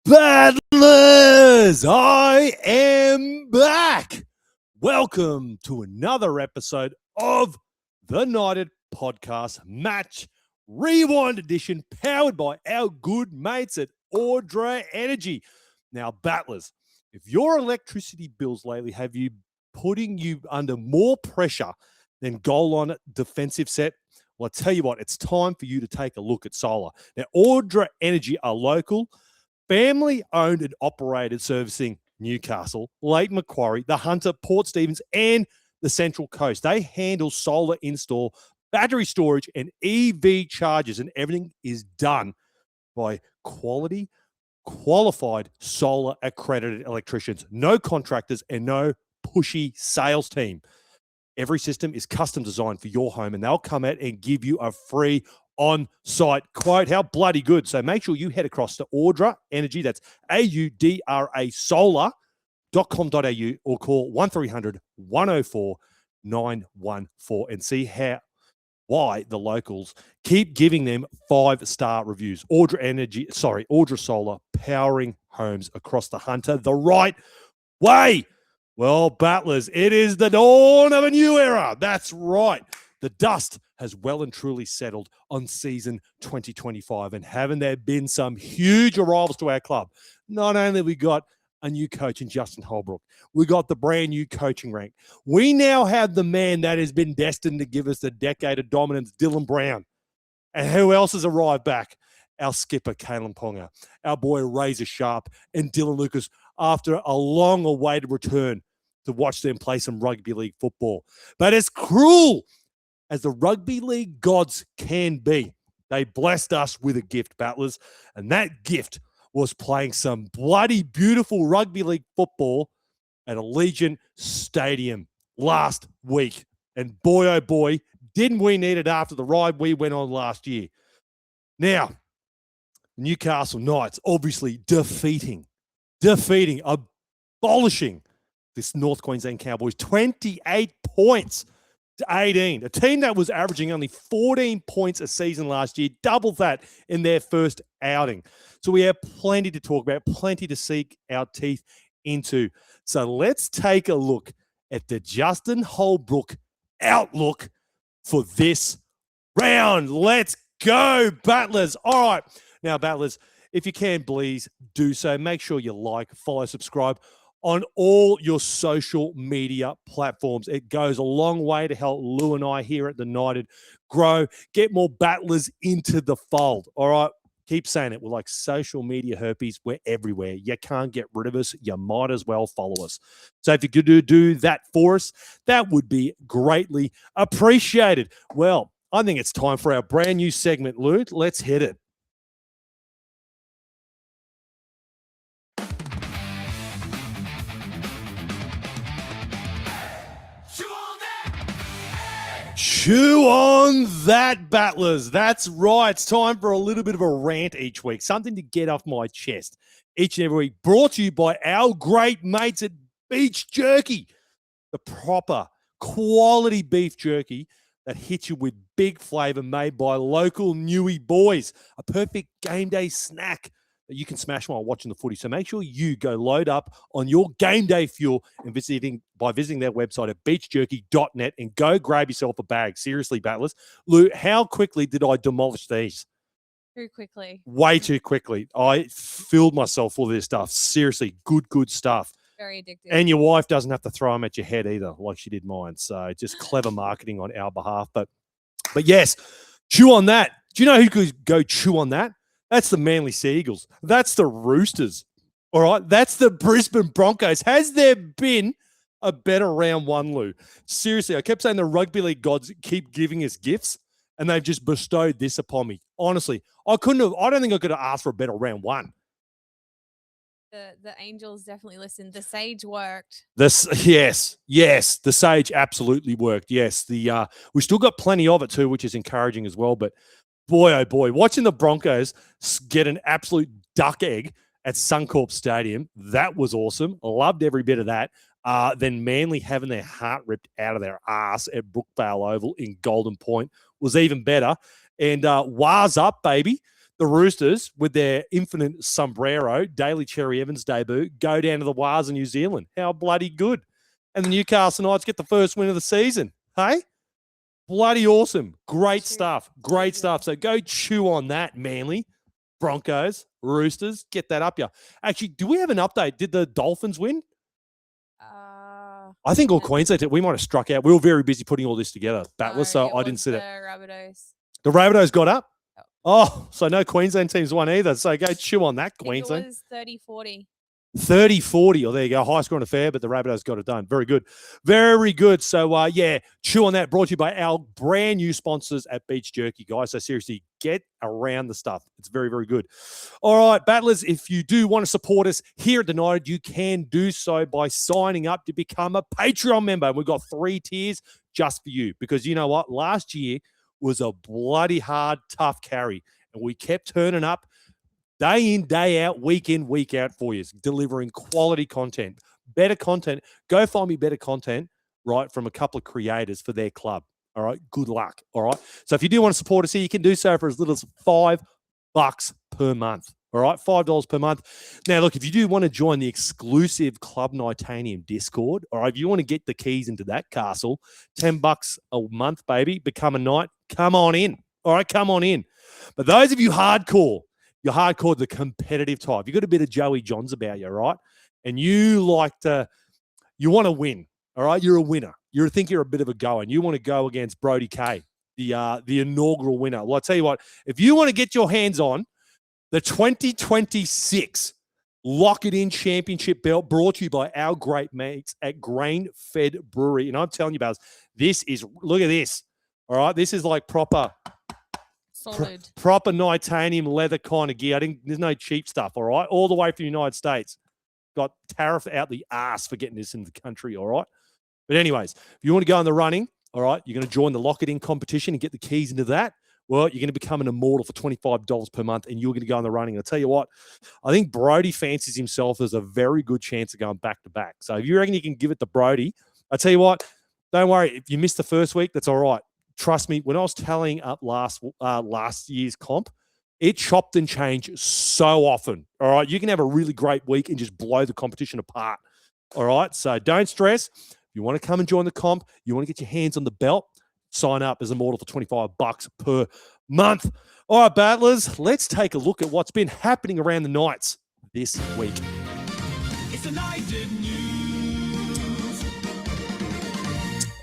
Battlers, I am back. Welcome to another episode of the United Podcast Match Rewind Edition, powered by our good mates at Audra Energy. Now, Battlers, if your electricity bills lately have you putting you under more pressure than goal-line defensive set, well, I tell you what, it's time for you to take a look at solar. Now, Audra Energy are local, family-owned and operated, servicing Newcastle, Lake Macquarie, the Hunter, Port Stephens, and the Central Coast. They handle solar install, battery storage, and EV chargers, and everything is done by qualified solar accredited electricians. No contractors and no pushy sales team. Every system is custom designed for your home, and they'll come out and give you a free on-site quote. How bloody good. So make sure you head across to Audra Energy, that's AUDRA solar.com.au, or call 1300 104 914 and see why the locals keep giving them 5-star reviews. Audra Solar, powering homes across the Hunter the right way. Well, Battlers, it is the dawn of a new era. That's right. The dust has well and truly settled on season 2025. And haven't there been some huge arrivals to our club? Not only have we got a new coach in Justin Holbrook, we got the brand new coaching rank. We now have the man that has been destined to give us the decade of dominance, Dylan Brown. And who else has arrived back? Our skipper, Kalyn Ponga, our boy, Fletcher Sharpe, and Dylan Lucas, after a long-awaited return to watch them play some rugby league football. But as cruel as the rugby league gods can be, they blessed us with a gift, Battlers, and that gift was playing some bloody beautiful rugby league football at Allegiant Stadium last week. And boy, oh boy, didn't we need it after the ride we went on last year. Now, Newcastle Knights obviously defeating, abolishing this North Queensland Cowboys, 28 points to 18. A team that was averaging only 14 points a season last year, double that in their first outing. So we have plenty to talk about, plenty to sink our teeth into. So let's take a look at the Justin Holbrook outlook for this round. Let's go, Battlers. All right. Now, Battlers, if you can, please do so. Make sure you like, follow, subscribe on all your social media platforms. It goes a long way to help Lou and I here at the United grow, get more Battlers into the fold. All right. Keep saying it. We're like social media herpes. We're everywhere. You can't get rid of us. You might as well follow us. So if you could do that for us, that would be greatly appreciated. Well, I think it's time for our brand new segment, Lou. Let's hit it. Chew on that, Battlers. That's right. It's time for a little bit of a rant each week, something to get off my chest each and every week. Brought to you by our great mates at Beef Jerky, the proper quality beef jerky that hits you with big flavor, made by local Newy boys. A perfect game day snack that you can smash while watching the footy. So make sure you go load up on your game day fuel and visiting their website at beachjerky.net and go grab yourself a bag. Seriously, Battlers. Lou, how quickly did I demolish these? Too quickly. Way too quickly. I filled myself full of this stuff. Seriously, good stuff. Very addictive. And your wife doesn't have to throw them at your head either, like she did mine. So just clever marketing on our behalf. But yes, chew on that. Do you know who could go chew on that? That's the Manly Seagulls. That's the Roosters. All right. That's the Brisbane Broncos. Has there been a better round one, Lou? Seriously, I kept saying the rugby league gods keep giving us gifts, and they've just bestowed this upon me. Honestly, I don't think I could have asked for a better round one. The Angels definitely listened. The Sage worked. Yes, the Sage absolutely worked. Yes, we still got plenty of it too, which is encouraging as well. But boy, oh boy, watching the Broncos get an absolute duck egg at Suncorp Stadium, that was awesome. I loved every bit of that. Then Manly having their heart ripped out of their ass at Brookvale Oval in Golden Point was even better. And Wah's up, baby. the Roosters, with their infinite sombrero, Daly Cherry Evans debut, go down to the Wars in New Zealand. How bloody good. And the Newcastle Knights get the first win of the season. Hey? Bloody awesome. Great stuff. Great stuff. So go chew on that, Manly. Broncos, Roosters, get that up, yeah. Actually, do we have an update? Did the Dolphins win? I think all Queensland, we might have struck out. We were very busy putting all this together, Battler, so I didn't see that. The Rabbitohs got up? Oh, so no Queensland teams won either. So go chew on that, Queensland. It was 30-40. 30-40. Oh, there you go. High scoring affair, but the Rabbitohs got it done. Very good. Very good. So, yeah, chew on that. Brought to you by our brand new sponsors at Beach Jerky, guys. So, seriously, get around the stuff. It's very, very good. All right, Battlers, if you do want to support us here at the United, you can do so by signing up to become a Patreon member. We've got 3 tiers just for you because you know what? Last year was a bloody hard, tough carry, and we kept turning up day in, day out, week in, week out for you, delivering quality content, better content. Go find me better content, right, from a couple of creators for their club. All right, good luck. All right. So if you do want to support us here, you can do so for as little as $5 per month. All right, $5 per month. Now, look, if you do want to join the exclusive Club Nitanium Discord, all right, if you want to get the keys into that castle, $10 a month, baby, become a knight. Come on in. All right, come on in. But those of you hardcore, you're hardcore, the competitive type. You got a bit of Joey Johns about you, right? And you want to win, all right? You're a winner. You think you're a bit of a goer, and you want to go against Brody Kay, the inaugural winner. Well, I'll tell you what, if you want to get your hands on the 2026 Lock It In Championship belt brought to you by our great mates at Grain Fed Brewery, and I'm telling you, Buzz, look at this, all right? This is like proper titanium leather kind of gear. There's no cheap stuff, all right? All the way from the United States. Got tariff out the ass for getting this into the country, all right? But anyways, if you want to go in the running, all right, you're going to join the Lock It In competition and get the keys into that. Well, you're going to become an immortal for $25 per month, and you're going to go in the running. And I'll tell you what, I think Brody fancies himself as a very good chance of going back-to-back. So if you reckon you can give it to Brody, I'll tell you what, don't worry. If you missed the first week, that's all right. Trust me, when I was tallying up last year's comp, it chopped and changed so often. All right. You can have a really great week and just blow the competition apart. All right. So don't stress. If you want to come and join the comp, you want to get your hands on the belt, sign up as a mortal for $25 per month. All right, Battlers, let's take a look at what's been happening around the Knights this week. It's the United News.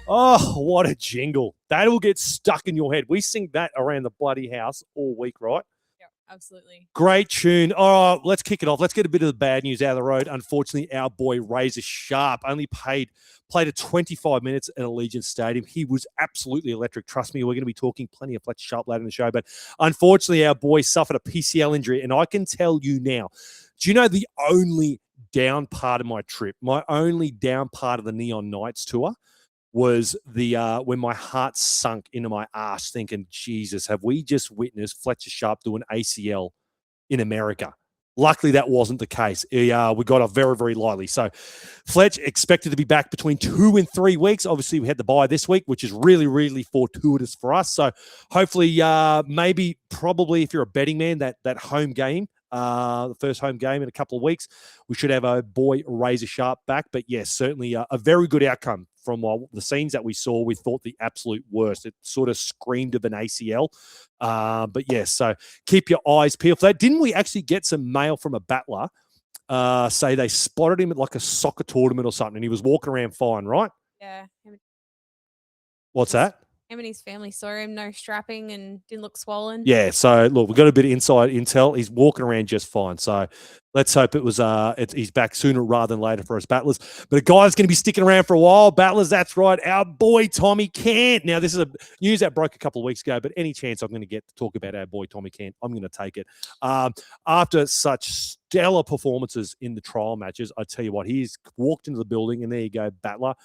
Oh, what a jingle. That will get stuck in your head. We sing that around the bloody house all week, right? Yeah, absolutely. Great tune. All right, let's kick it off. Let's get a bit of the bad news out of the road. Unfortunately, our boy Fletcher Sharpe only played a 25 minutes at Allegiant Stadium. He was absolutely electric. Trust me, we're going to be talking plenty of Fletcher Sharpe later in the show. But unfortunately, our boy suffered a PCL injury. And I can tell you now, do you know the only down part of my trip, my only down part of the Neon Knights tour was when my heart sunk into my ass thinking, Jesus, have we just witnessed Fletcher Sharpe do an ACL in America? Luckily, that wasn't the case. We got off very, very lightly. So Fletch expected to be back between 2 and 3 weeks. Obviously, we had the bye this week, which is really, really fortuitous for us. So hopefully, probably if you're a betting man, that home game, the first home game in a couple of weeks, we should have our boy Fletcher Sharpe back. But yes, certainly a very good outcome from the scenes that we saw. We thought the absolute worst. It sort of screamed of an ACL. But yes, so keep your eyes peeled for that. Didn't we actually get some mail from a battler say they spotted him at like a soccer tournament or something and he was walking around fine, right? Yeah. What's that? Him and his family saw him, no strapping and didn't look swollen. Yeah, so look, we've got a bit of inside intel. He's walking around just fine. So let's hope he's back sooner rather than later for us Battlers. But a guy that's going to be sticking around for a while, Battlers, that's right, our boy Tommy Cant. Now, this is a news that broke a couple of weeks ago, but any chance I'm going to get to talk about our boy Tommy Cant, I'm going to take it. After such stellar performances in the trial matches, I tell you what, he's walked into the building, and there you go, Battler.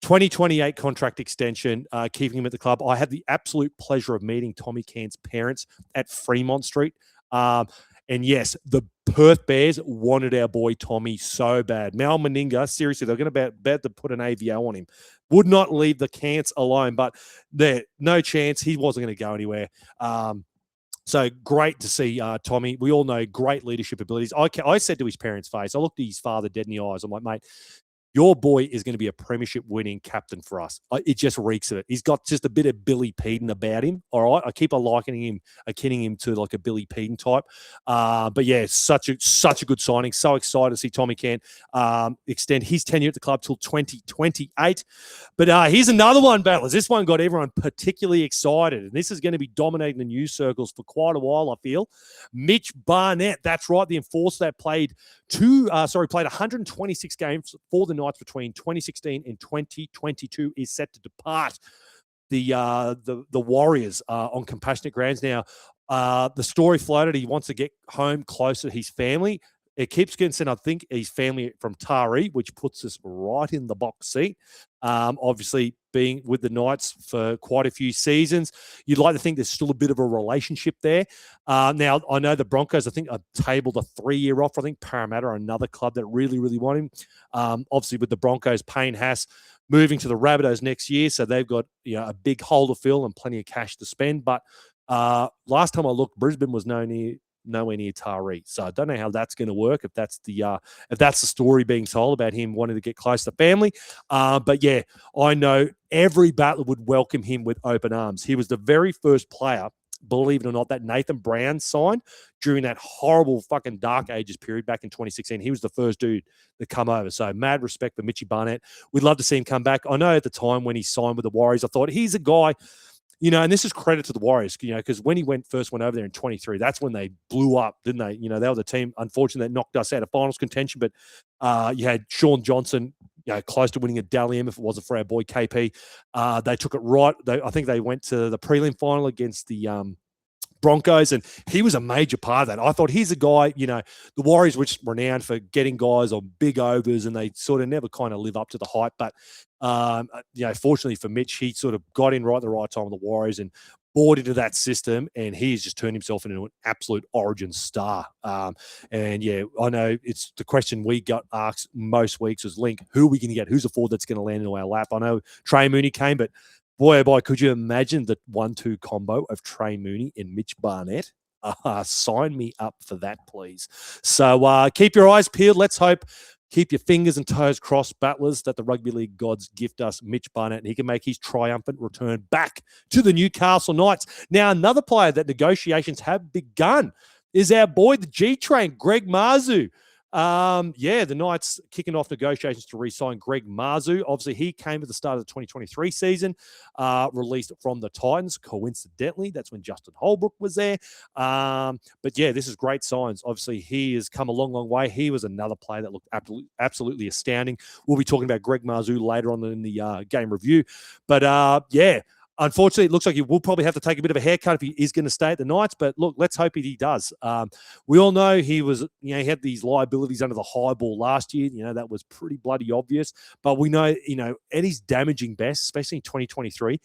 2028 contract extension, keeping him at the club. I had the absolute pleasure of meeting Tommy Cant's parents at Fremont Street. And yes, the Perth Bears wanted our boy Tommy so bad. Mal Meninga, seriously, they're going to about to put an AVO on him. Would not leave the Cants alone, but there, no chance. He wasn't going to go anywhere. So great to see Tommy. We all know great leadership abilities. I said to his parents' face, I looked at his father dead in the eyes. I'm like, mate, your boy is going to be a premiership winning captain for us. It just reeks of it. He's got just a bit of Billy Peden about him. All right. I keep likening him, akinning him to like a Billy Peden type. But yeah, such a good signing. So excited to see Tommy Can extend his tenure at the club till 2028. But here's another one, battlers. This one got everyone particularly excited. And this is going to be dominating the news circles for quite a while, I feel. Mitch Barnett. That's right. The enforcer that played 126 games for the Knights between 2016 and 2022 is set to depart the Warriors on compassionate grounds. Now, the story floated he wants to get home closer to his family. It keeps getting sent, I think, his family from Taree, which puts us right in the box seat. Obviously, being with the Knights for quite a few seasons, you'd like to think there's still a bit of a relationship there. Now, I know the Broncos, I think, are tabled a 3-year offer. I think Parramatta are another club that really, really want him. Obviously, with the Broncos, Payne Haas moving to the Rabbitohs next year, so they've got a big hole to fill and plenty of cash to spend. But last time I looked, Brisbane was nowhere near Taree. So I don't know how that's going to work, if that's the story being told about him wanting to get close to family. But yeah, I know every battler would welcome him with open arms. He was the very first player, believe it or not, that Nathan Brown signed during that horrible fucking dark ages period back in 2016. He was the first dude to come over. So mad respect for Mitchy Barnett. We'd love to see him come back. I know at the time when he signed with the Warriors, I thought he's a guy, and this is credit to the Warriors, because when he first went over there in 23, that's when they blew up, didn't they? They were the team, unfortunately, that knocked us out of finals contention. But you had Sean Johnson, close to winning a Dally M if it wasn't for our boy KP. They took it right. I think they went to the prelim final against the Broncos, and he was a major part of that. I thought he's a guy, the Warriors, which renowned for getting guys on big overs, and they sort of never kind of live up to the hype. But, fortunately for Mitch, he sort of got in right at the right time with the Warriors and bought into that system, and he's just turned himself into an absolute origin star. And yeah, I know it's the question we got asked most weeks was, Link, who are we going to get? Who's a forward that's going to land into our lap? I know Trey Mooney came, but boy, oh boy, could you imagine the 1-2 combo of Trey Mooney and Mitch Barnett? Sign me up for that, please. So keep your eyes peeled. Let's hope, keep your fingers and toes crossed, battlers, that the rugby league gods gift us Mitch Barnett and he can make his triumphant return back to the Newcastle Knights. Now, another player that negotiations have begun is our boy, the G-Train, Greg Marzhew. The Knights kicking off negotiations to re-sign Greg Marzhew. Obviously, he came at the start of the 2023 season, released from the Titans. Coincidentally, that's when Justin Holbrook was there. But yeah, this is great signs. Obviously, he has come a long, long way. He was another player that looked absolutely astounding. We'll be talking about Greg Marzhew later on in the game review. But yeah, unfortunately, it looks like he will probably have to take a bit of a haircut if he is going to stay at the Knights. But look, let's hope he does. We all know he was, he had these liabilities under the high ball last year. That was pretty bloody obvious. But we know, at his damaging best, especially in 2023,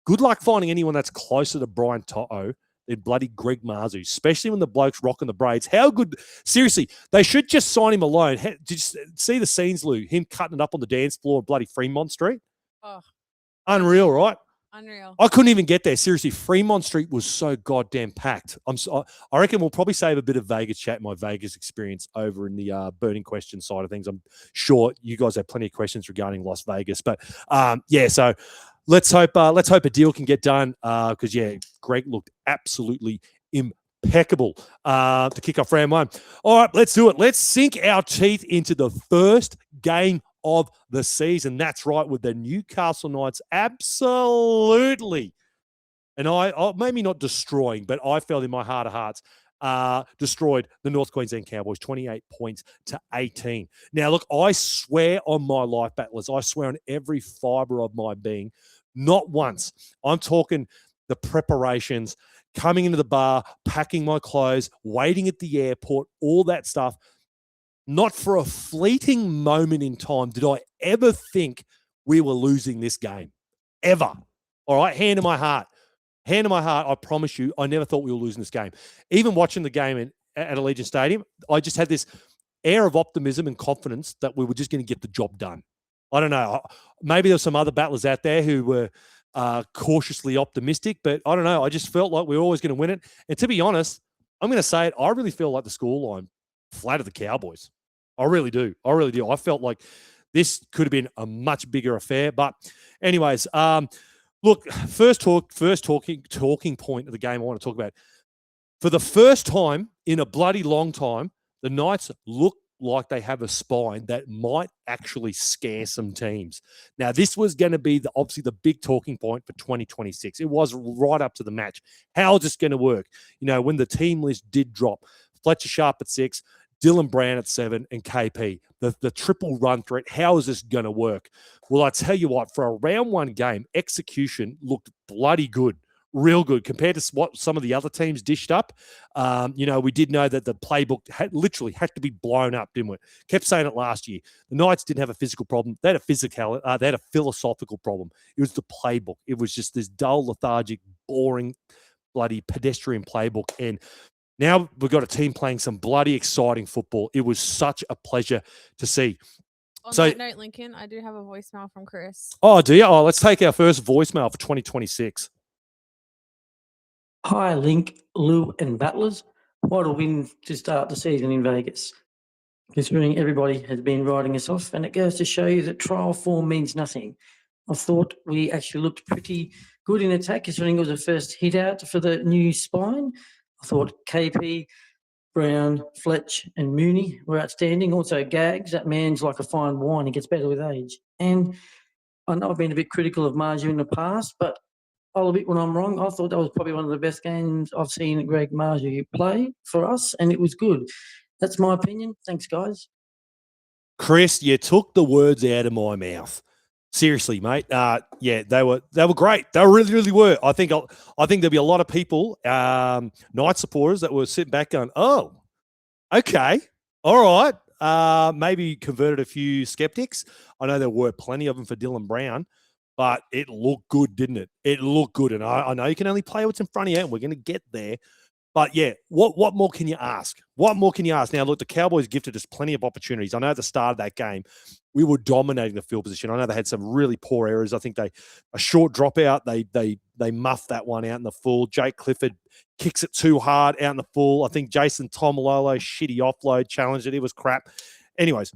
good luck finding anyone that's closer to Brian To'o than bloody Greg Marzhew, especially when the bloke's rocking the braids. How good? Seriously, they should just sign him alone. Did you see the scenes, Lou? Him cutting it up on the dance floor of bloody Fremont Street? Oh, unreal, right? Unreal. I couldn't even get there. Seriously, Fremont Street was so goddamn packed. I reckon we'll probably save a bit of Vegas chat, my Vegas experience, over in the burning question side of things. I'm sure you guys have plenty of questions regarding Las Vegas. But yeah, so let's hope a deal can get done because, yeah, Greg looked absolutely impeccable to kick off round one. All right, let's do it. Let's sink our teeth into the first game of the season. That's right, with the Newcastle Knights absolutely, and I maybe not destroying, but I felt in my heart of hearts, destroyed the North Queensland Cowboys 28 points to 18. Now, look, I swear on my life, battlers, I swear on every fiber of my being, not once. I'm talking the preparations, coming into the bar, packing my clothes, waiting at the airport, all that stuff. Not for a fleeting moment in time did I ever think we were losing this game. Ever. All right? Hand to my heart. Hand to my heart, I promise you, I never thought we were losing this game. Even watching the game at Allegiant Stadium, I just had this air of optimism and confidence that we were just going to get the job done. I don't know. Maybe there's some other battlers out there who were cautiously optimistic, but I don't know. I just felt like we were always going to win it. And to be honest, I'm going to say it. I really feel like the scoreline flattered the Cowboys. I really do. I really do. I felt like this could have been a much bigger affair. But anyways, look, first talking point of the game I want to talk about. For the first time in a bloody long time, the Knights look like they have a spine that might actually scare some teams. Now, this was going to be obviously the big talking point for 2026. It was right up to the match. How is this going to work? You know, when the team list did drop, Fletcher Sharpe at 6, Dylan Brown at 7, and KP, the triple run threat. How is this going to work? Well, I tell you what, for a round one game, execution looked bloody good. Real good compared to what some of the other teams dished up. You know, we did know that the playbook literally had to be blown up, didn't we? Kept saying it last year. The Knights didn't have a physical problem. They had a philosophical problem. It was the playbook. It was just this dull, lethargic, boring, bloody pedestrian playbook. And now we've got a team playing some bloody exciting football. It was such a pleasure to see. On that note, Lincoln, I do have a voicemail from Chris. Oh, do you? Oh, let's take our first voicemail for 2026. Hi, Link, Lou, and Battlers. What a win to start the season in Vegas. Considering everybody has been writing us off, and it goes to show you that trial form means nothing. I thought we actually looked pretty good in attack, considering it was the first hit out for the new spine. I thought KP, Brown, Fletch, and Mooney were outstanding. Also, Gags, that man's like a fine wine. He gets better with age. And I know I've been a bit critical of Marju in the past, but I'll admit when I'm wrong. I thought that was probably one of the best games I've seen Greg Marju play for us, and it was good. That's my opinion. Thanks, guys. Chris, you took the words out of my mouth. Seriously, mate. Yeah, they were great. They really, really were. I think there'll be a lot of people, Knight supporters, that were sitting back going, "Oh, okay, all right." Maybe converted a few skeptics. I know there were plenty of them for Dylan Brown. But it looked good, didn't it? It looked good. And I know you can only play what's in front of you, and we're going to get there. But, yeah, what more can you ask? What more can you ask? Now, look, the Cowboys gifted us plenty of opportunities. I know at the start of that game, we were dominating the field position. I know they had some really poor errors. I think a short dropout, they muffed that one out in the full. Jake Clifford kicks it too hard out in the full. I think Jason Tomalolo, shitty offload, challenged it. It was crap. Anyways,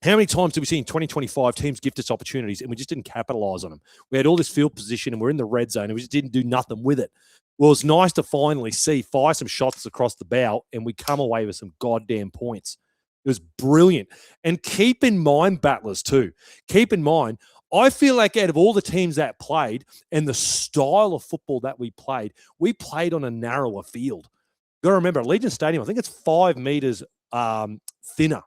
how many times did we see in 2025 teams gift us opportunities and we just didn't capitalize on them? We had all this field position and we're in the red zone and we just didn't do nothing with it. Well, it's nice to finally fire some shots across the bow and we come away with some goddamn points. It was brilliant. And keep in mind, Battlers, too. Keep in mind, I feel like out of all the teams that played and the style of football that we played on a narrower field. You've got to remember, Allegiant Stadium, I think it's 5 meters thinner.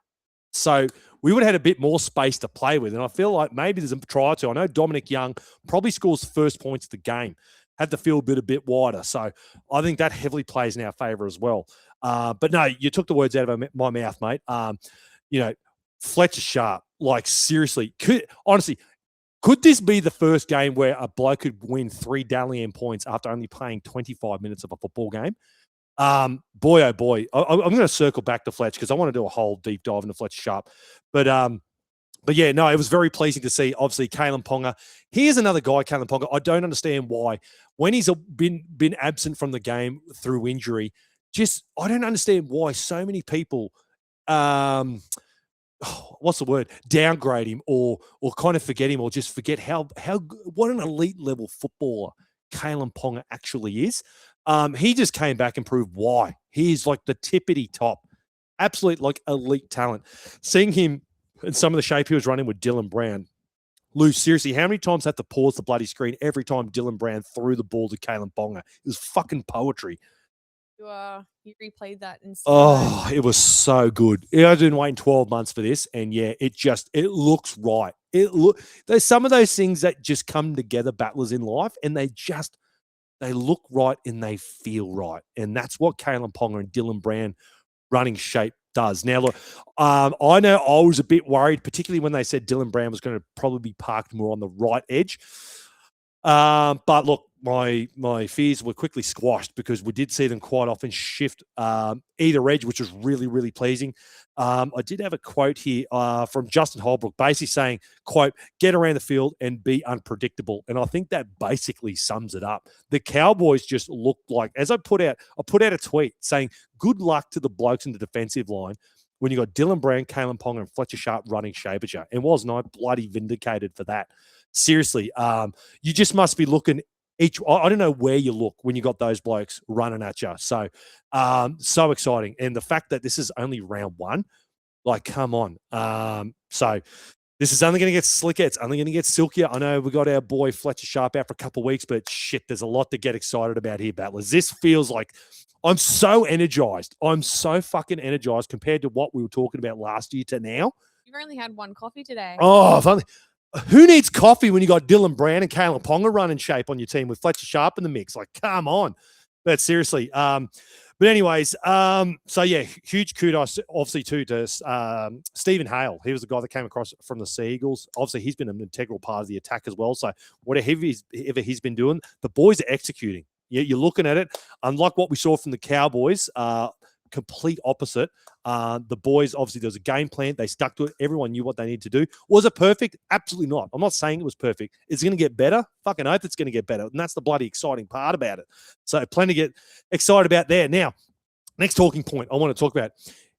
So we would have had a bit more space to play with. And I feel like maybe there's a try to. I know Dominic Young probably scores first points of the game. Had the field a bit wider. So I think that heavily plays in our favour as well. But no, you took the words out of my mouth, mate. You know, Fletcher Sharpe, like seriously, could this be the first game where a bloke could win 3 Dally M points after only playing 25 minutes of a football game? Boy, oh boy, I'm going to circle back to Fletch because I want to do a whole deep dive into Fletcher Sharpe. But yeah, no, it was very pleasing to see, obviously, Kalyn Ponga. Here's another guy, Kalyn Ponga. I don't understand why. When he's been absent from the game through injury, I don't understand why so many people, what's the word, downgrade him or kind of forget him or just forget what an elite level footballer Kalyn Ponga actually is. He just came back and proved why. He's like the tippity top, absolute like elite talent. Seeing him in some of the shape he was running with Dylan Brown. Lou, seriously, how many times had to pause the bloody screen every time Dylan Brown threw the ball to Kalyn Ponga? It was fucking poetry. You replayed that instead. Oh, it was so good. I've been waiting 12 months for this, and yeah, it looks right. There's some of those things that just come together, Battlers, in life, and they look right and they feel right. And that's what Kalyn Ponga and Dylan Brown running shape does. Now, look, I know I was a bit worried, particularly when they said Dylan Brown was going to probably be parked more on the right edge. But look, my fears were quickly squashed because we did see them quite often shift either edge, which was really, really pleasing. I did have a quote here from Justin Holbrook, basically saying, quote, get around the field and be unpredictable. And I think that basically sums it up. The Cowboys just looked like, as I put out a tweet saying, good luck to the blokes in the defensive line when you got Dylan Brown, Kalyn Ponga, and Fletcher Sharpe running shape at you. And wasn't I bloody vindicated for that? Seriously, you just must be looking I don't know where you look when you got those blokes running at you. So, so exciting. And the fact that this is only round one, like, come on. So this is only going to get slicker. It's only going to get silkier. I know we got our boy Fletcher Sharpe out for a couple of weeks, but shit, there's a lot to get excited about here, Battlers. This feels like I'm so energized. I'm so fucking energized compared to what we were talking about last year to now. You've only had one coffee today. Oh, who needs coffee when you got Dylan Brown and Kalyn Ponga running shape on your team with Fletcher Sharpe in the mix? Like, come on. But seriously, but anyways, so yeah, huge kudos, obviously, too, to Stephen Hale. He was the guy that came across from the Sea Eagles. Obviously, he's been an integral part of the attack as well. So whatever he's been doing, the boys are executing. You're looking at it, unlike what we saw from the Cowboys, complete opposite. The boys, obviously, there was a game plan. They stuck to it. Everyone knew what they needed to do. Was it perfect? Absolutely not. I'm not saying it was perfect. It's going to get better. Fucking oath it's going to get better. And that's the bloody exciting part about it. So plenty to get excited about there. Now, next talking point I want to talk about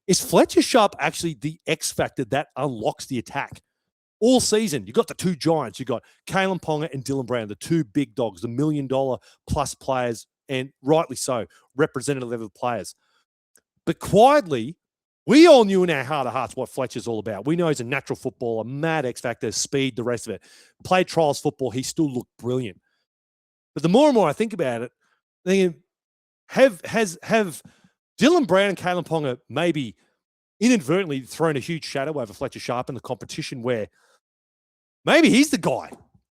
is Fletcher Sharpe actually the X factor that unlocks the attack? All season, you got the two giants. You got Kalyn Ponga and Dylan Brown, the two big dogs, the $1 million plus players, and rightly so, representative level players. But quietly, we all knew in our heart of hearts what Fletcher's all about. We know he's a natural footballer, mad X factor, speed, the rest of it. Played trials football, he still looked brilliant. But the more and more I think about it, thinking, have Dylan Brown and Kalyn Ponga maybe inadvertently thrown a huge shadow over Fletcher Sharpe in the competition where maybe he's the guy.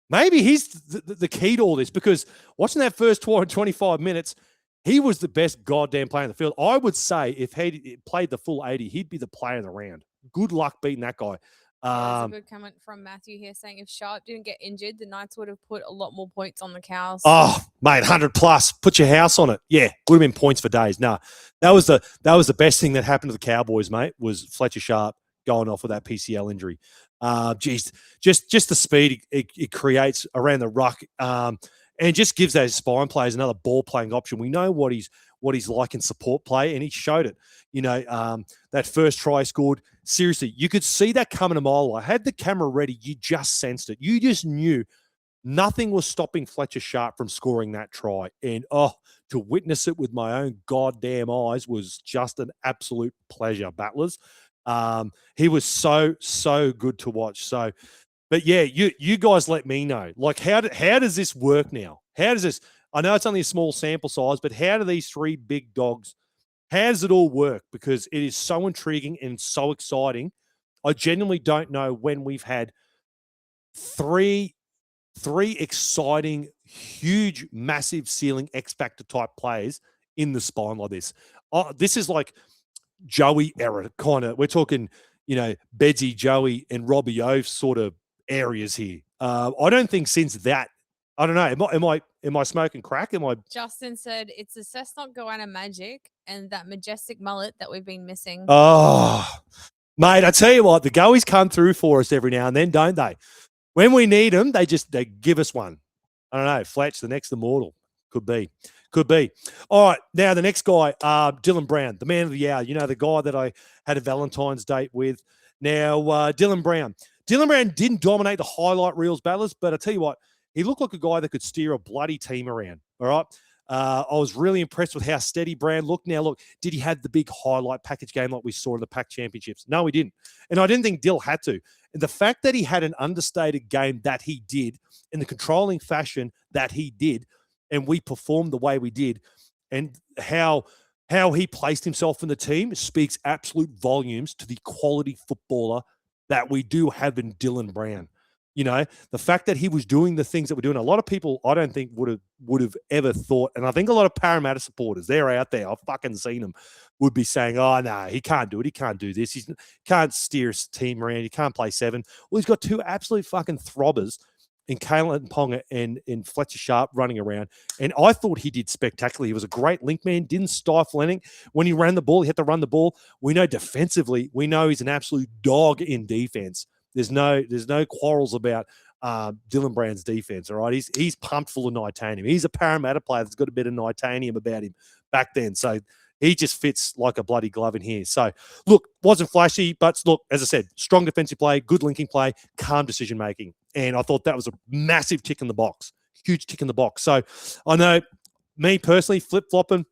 Maybe he's the key to all this, because watching that first 25 minutes, he was the best goddamn player in the field. I would say if he played the full 80, he'd be the player of the round. Good luck beating that guy. There's a good comment from Matthew here saying if Sharpe didn't get injured, the Knights would have put a lot more points on the Cows. Oh, mate, 100 plus. Put your house on it. Yeah, would have been points for days. No, that was the best thing that happened to the Cowboys, mate, was Fletcher Sharpe going off with that PCL injury. Geez, just the speed it creates around the ruck. And it just gives those spine players another ball-playing option. We know what he's like in support play, and he showed it. You know, that first try scored, seriously, you could see that coming a mile away. Had the camera ready, you just sensed it. You just knew nothing was stopping Fletcher Sharpe from scoring that try. And, to witness it with my own goddamn eyes was just an absolute pleasure, Battlers. He was so good to watch. So, but yeah, you guys let me know. Like, how does this work now? How does this? I know it's only a small sample size, but how do these three big dogs? How does it all work? Because it is so intriguing and so exciting. I genuinely don't know when we've had three exciting, huge, massive ceiling X factor type players in the spine like this. This is like Joey era kind of. We're talking, Bedsy, Joey, and Robbie O sort of areas here. I don't think since that. I don't know. Am I smoking crack? Justin said it's the Cessnock Goanna magic and that majestic mullet that we've been missing. Oh, mate, I tell you what, the goeies come through for us every now and then, don't they? When we need them, they give us one. I don't know. Fletch, the next immortal. Could be. All right. Now, the next guy, Dylan Brown, the man of the hour. The guy that I had a Valentine's date with. Now, Dylan Brown. Dylan Brown didn't dominate the highlight reels, Battlers, but I tell you what, he looked like a guy that could steer a bloody team around. All right. I was really impressed with how steady Brown looked. Now, look, did he have the big highlight package game like we saw in the Pack Championships? No, he didn't. And I didn't think Dill had to. And the fact that he had an understated game that he did, in the controlling fashion that he did, and we performed the way we did, and how he placed himself in the team speaks absolute volumes to the quality footballer that we do have in Dylan Brown. The fact that he was doing the things that we're doing, a lot of people, I don't think would have ever thought, and I think a lot of Parramatta supporters, they're out there, I've fucking seen them, would be saying, oh, no, he can't do it. He can't do this. He can't steer his team around. He can't play seven. Well, he's got two absolute fucking throbbers in Kalyn Ponga and Fletcher Sharpe running around. And I thought he did spectacularly. He was a great link man, didn't stifle anything. When he ran the ball, he had to run the ball. We know defensively, we know he's an absolute dog in defense. There's no quarrels about Dylan Brown's defense, all right? He's pumped full of titanium. He's a Parramatta player that's got a bit of titanium about him back then. So he just fits like a bloody glove in here. So, look, wasn't flashy, but look, as I said, strong defensive play, good linking play, calm decision-making. And I thought that was a massive tick in the box, huge tick in the box. So I know me personally, flip-flopping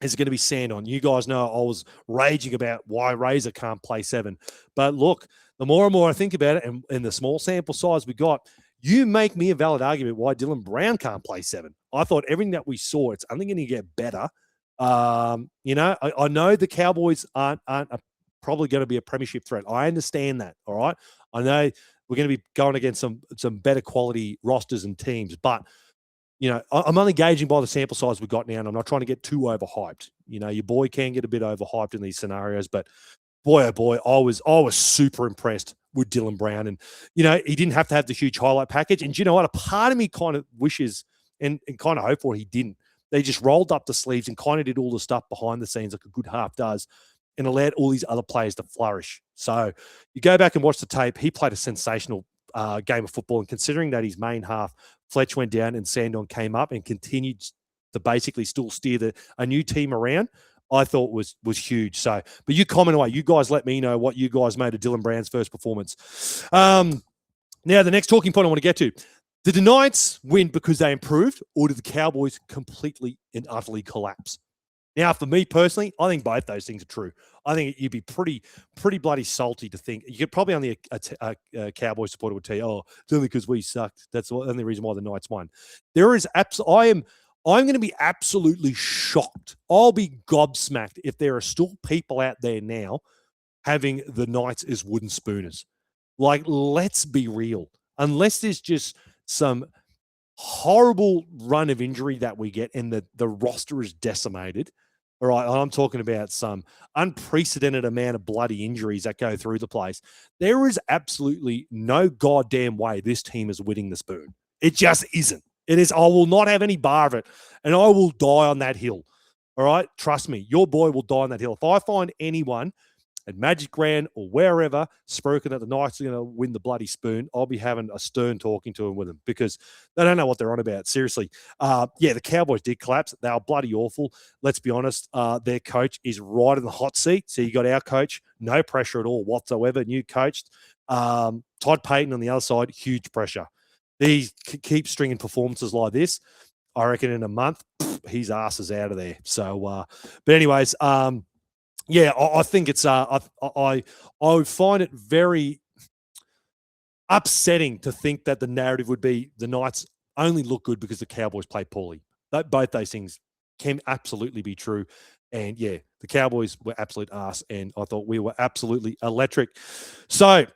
is going to be sand on. You guys know I was raging about why Razor can't play 7. But look, the more and more I think about it, and in the small sample size we got, you make me a valid argument why Dylan Brown can't play 7. I thought everything that we saw, it's only going to get better. You know, I know the Cowboys aren't probably going to be a premiership threat. I understand that. All right. I know we're going to be going against some better quality rosters and teams, but you know, I'm only gauging by the sample size we've got now, and I'm not trying to get too overhyped. You know, your boy can get a bit overhyped in these scenarios, but boy, oh boy, I was super impressed with Dylan Brown. And, you know, he didn't have to have the huge highlight package. And you know what? A part of me kind of wishes and kind of hope for he didn't. They just rolled up the sleeves and kind of did all the stuff behind the scenes like a good half does and allowed all these other players to flourish. So you go back and watch the tape. He played a sensational game of football. And considering that his main half, Fletch went down and Sandon came up and continued to basically still steer a new team around, I thought was huge. So, but you comment away. You guys let me know what you guys made of Dylan Brown's first performance. Now, the next talking point I want to get to. Did the Knights win because they improved, or did the Cowboys completely and utterly collapse? Now, for me personally, I think both those things are true. I think you'd be pretty bloody salty to think. You could probably only a Cowboy supporter would tell you, "Oh, it's only because we sucked." That's the only reason why the Knights won. There is I'm going to be absolutely shocked. I'll be gobsmacked if there are still people out there now having the Knights as wooden spooners. Like, let's be real. Unless there's just some horrible run of injury that we get and the roster is decimated. All right, I'm talking about some unprecedented amount of bloody injuries that go through the place. There is absolutely no goddamn way this team is winning the spoon. It just isn't. It is. I will not have any bar of it, and I will die on that hill. All right? Trust me, your boy will die on that hill. If I find anyone at Magic Grand or wherever spoken that the Knights are going to win the bloody spoon, I'll be having a stern talking to them with them because they don't know what they're on about. Seriously. Yeah, the Cowboys did collapse. They were bloody awful. Let's be honest. Their coach is right in the hot seat. So you got our coach, no pressure at all whatsoever. New coach. Todd Payton on the other side, huge pressure. He keeps stringing performances like this. I reckon in a month, his ass is out of there. So, but anyways, yeah, I think it's I would find it very upsetting to think that the narrative would be the Knights only look good because the Cowboys play poorly. Both those things can absolutely be true. And yeah, the Cowboys were absolute arse, and I thought we were absolutely electric. So,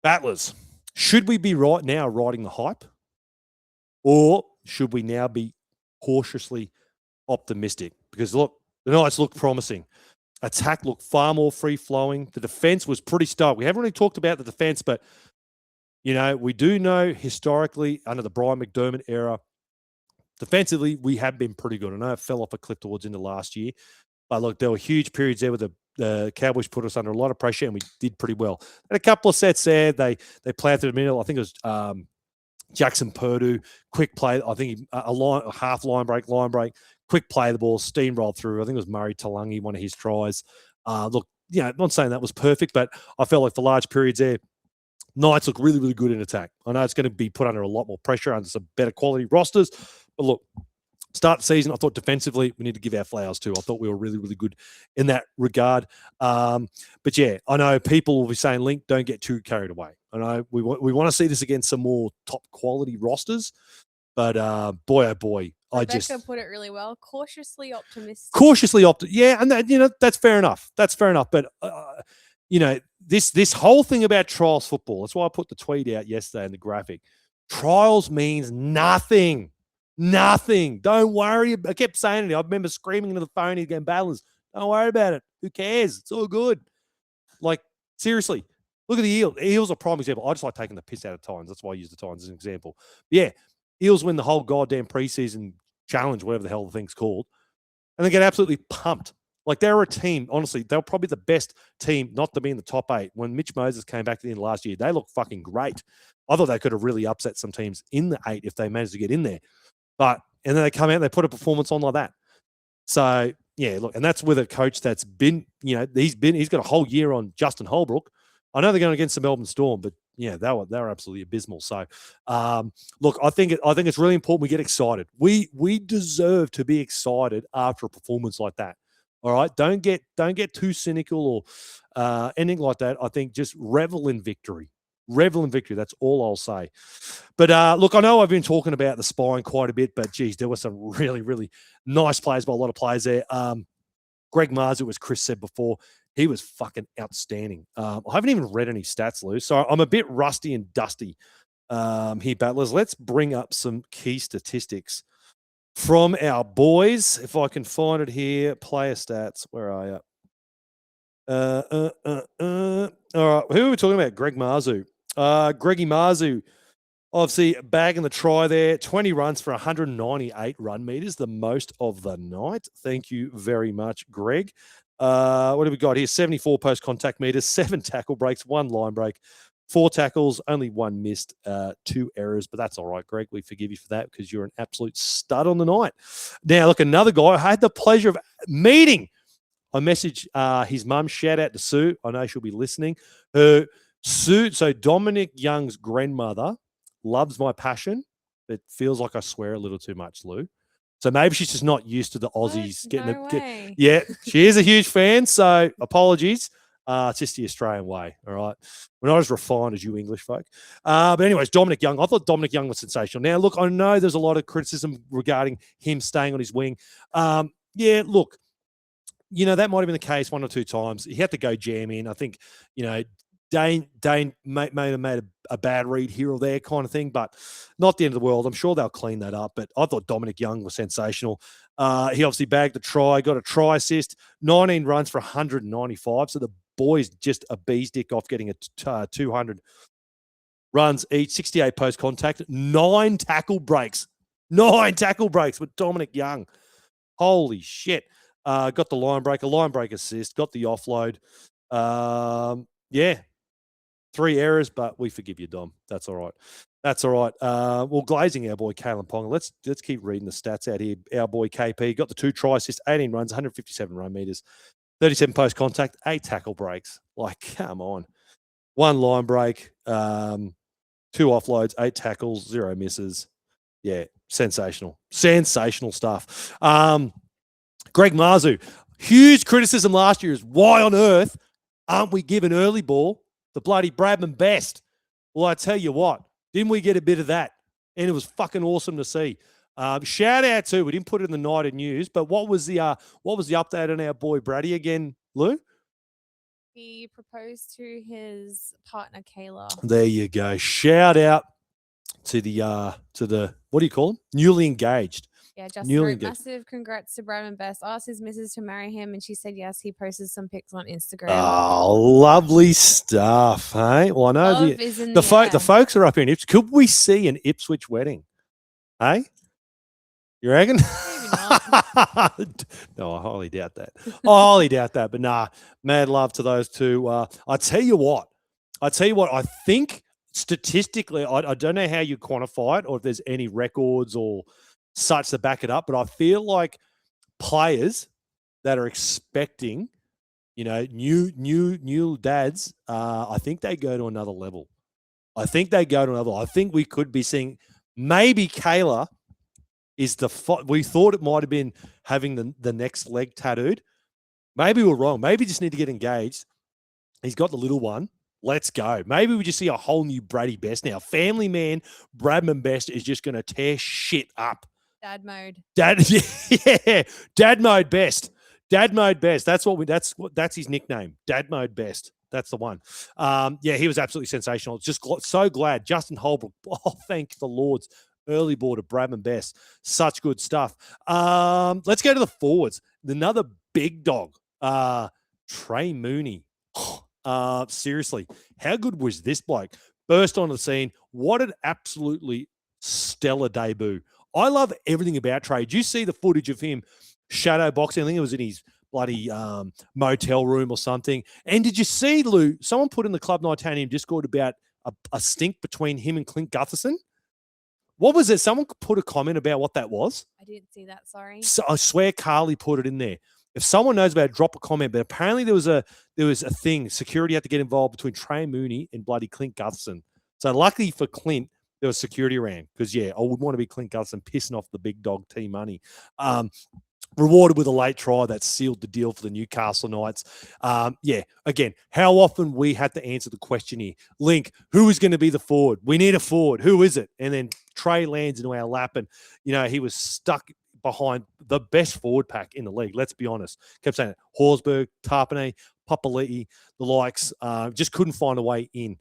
Battlers, should we be right now riding the hype? Or should we now be cautiously optimistic? Because look, the Knights look promising. Attack looked far more free-flowing. The defense was pretty stark. We haven't really talked about the defense, but, you know, we do know historically under the Brian McDermott era, defensively, we have been pretty good. I know it fell off a cliff towards the end of last year, but look, there were huge periods there where the Cowboys put us under a lot of pressure, and we did pretty well. And a couple of sets there, they played through the middle. I think it was Jackson Purdue, quick play. I think a half line break, quick play the ball, steamrolled through. I think it was Murray Talangi, one of his tries. Look, you know, not saying that was perfect, but I felt like for large periods there, Knights look really, really good in attack. I know it's going to be put under a lot more pressure under some better quality rosters, but look, start the season, I thought defensively we need to give our flowers too. I thought we were really, really good in that regard. But yeah, I know people will be saying, Link, don't get too carried away. I know we want to see this against some more top quality rosters, but boy, oh boy, Rebecca put it really well. Cautiously optimistic. Yeah, and that, you know, that's fair enough. But you know, this whole thing about trials football. That's why I put the tweet out yesterday in the graphic. Trials means nothing. Nothing. Don't worry. I kept saying it. I remember screaming into the phone again, Battlers. Don't worry about it. Who cares? It's all good. Like, seriously, Look at the Eels. Eels are a prime example. I just like taking the piss out of Titans. That's why I use the Titans as an example. But yeah, Eels win the whole goddamn preseason challenge, whatever the hell the thing's called, and they get absolutely pumped. Like, they're a team, honestly, they're probably the best team not to be in the top 8. When Mitch Moses came back to the end of last year, they looked fucking great. I thought they could have really upset some teams in the 8 if they managed to get in there. And then they come out and they put a performance on like that. So, yeah, look, and that's with a coach that's been, he's got a whole year on Justin Holbrook. I know they're going against the Melbourne Storm, but yeah, they were absolutely abysmal. So, look, I think it's really important we get excited. We deserve to be excited after a performance like that. All right, don't get too cynical or anything like that. I think just revel in victory. Revel in victory. That's all I'll say. But look, I know I've been talking about the spine quite a bit, but geez, there were some really, really nice players by a lot of players there. Greg Marzu, as Chris said before, he was fucking outstanding. I haven't even read any stats, Lou, so I'm a bit rusty and dusty here, battlers. Let's bring up some key statistics from our boys. If I can find it here, player stats. Where are you? All right, who are we talking about? Greg Marzu. Greggy Marzu, obviously bagging the try there. 20 runs for 198 run meters, the most of the night. Thank you very much, Greg. What have we got here? 74 post-contact meters, 7 tackle breaks, 1 line break, 4 tackles, only 1 missed, 2 errors. But that's all right, Greg. We forgive you for that because you're an absolute stud on the night. Now, look, another guy I had the pleasure of meeting. I messaged his mum. Shout out to Sue. I know she'll be listening. Sue, so Dominic Young's grandmother loves my passion. It feels like I swear a little too much, Lou. So maybe she's just not used to the Aussies getting yeah, she is a huge fan. So apologies. It's just the Australian way. All right. We're not as refined as you English folk. But anyways, Dominic Young. I thought Dominic Young was sensational. Now, look, I know there's a lot of criticism regarding him staying on his wing. Yeah, look, that might have been the case 1 or 2 times. He had to go jam in. I think, Dane may have made a bad read here or there kind of thing, but not the end of the world. I'm sure they'll clean that up. But I thought Dominic Young was sensational. He obviously bagged the try, got a try assist, 19 runs for 195. So the boys just a bee's dick off getting a 200 runs each, 68 post contact, 9 tackle breaks. 9 tackle breaks with Dominic Young. Holy shit. Got the line break assist, got the offload. Yeah. 3 errors, but we forgive you, Dom. That's all right. That's all right. Well, glazing our boy Kalyn Ponga. Let's keep reading the stats out here. Our boy KP got the 2 try assists, 18 runs, 157 run meters, 37 post contact, 8 tackle breaks. Like, come on. 1 line break, 2 offloads, 8 tackles, 0 misses. Yeah, sensational. Sensational stuff. Greg Marzu, huge criticism last year is why on earth aren't we giving early ball the bloody Bradman Best? Well, I tell you what, didn't we get a bit of that? And it was fucking awesome to see. Shout out to, we didn't put it in the night of news, but what was the update on our boy Brady again, Lou? He proposed to his partner Kayla. There you go. Shout out to the what do you call him? Newly engaged. Yeah, Justin wrote massive congrats to Brown and Best. Asked his missus to marry him, and she said yes. He posted some pics on Instagram. Oh, lovely stuff, hey? Well, I know the folks are up here in Ipswich. Could we see an Ipswich wedding? Hey? You reckon? Maybe not. No, I highly doubt that. I highly doubt that. But nah, mad love to those two. I tell you what, I think statistically, I don't know how you quantify it or if there's any records or such to back it up, but I feel like players that are expecting, new dads, I think they go to another level. I think we could be seeing maybe Kayla is we thought it might have been having the next leg tattooed. Maybe we're wrong. Maybe just need to get engaged. He's got the little one. Let's go. Maybe we just see a whole new Brady Best now. Family man Bradman Best is just going to tear shit up. Dad mode. Yeah. Dad mode Best. Dad mode Best. That's his nickname. Dad mode Best. That's the one. Yeah, he was absolutely sensational. Just so glad. Justin Holbrook. Oh, thank the Lords. Early ball to Bradman Best. Such good stuff. Let's go to the forwards. Another big dog. Trey Mooney. Seriously, how good was this bloke? Burst onto the scene. What an absolutely stellar debut. I love everything about Trey. Did you see the footage of him shadow boxing? I think it was in his bloody motel room or something. And did you see, Lou, someone put in the Club Nitanium Discord about a stink between him and Clint Gutherson? What was it? Someone put a comment about what that was. I didn't see that, sorry. So I swear Carly put it in there. If someone knows about it, drop a comment. But apparently there was a thing. Security had to get involved between Trey Mooney and bloody Clint Gutherson. So luckily for Clint, there was security around. Because, yeah, I would want to be Clint Gutherson pissing off the big dog T Money. Rewarded with a late try that sealed the deal for the Newcastle Knights. Yeah, again, how often we had to answer the question here. Link, who is going to be the forward? We need a forward. Who is it? And then Trey lands into our lap, and, you know, he was stuck behind the best forward pack in the league. Let's be honest. Kept saying it. Horsburgh, Tarpanay, Papali'i, the likes, just couldn't find a way in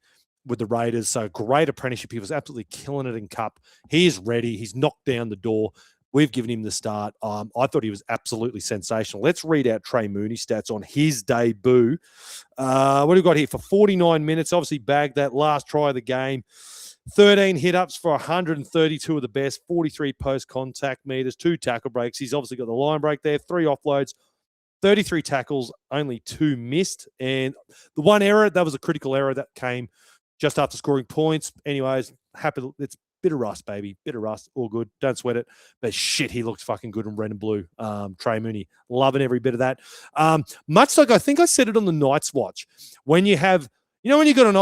with the Raiders. So great apprenticeship. He was absolutely killing it in Cup. He is ready. He's knocked down the door. We've given him the start. I thought he was absolutely sensational. Let's read out Trey Mooney's stats on his debut. What do we got here? For 49 minutes, obviously bagged that last try of the game. 13 hit-ups for 132 of the best, 43 post-contact meters, 2 tackle breaks. He's obviously got the line break there, 3 offloads, 33 tackles, only 2 missed. And the one error, that was a critical error that came just after scoring points. Anyways, happy. It's bit of rust, baby. Bit of rust. All good. Don't sweat it. But shit, he looks fucking good in red and blue. Trey Mooney. Loving every bit of that. Much like I think I said it on the Knights Watch. When you have, you know, when you got an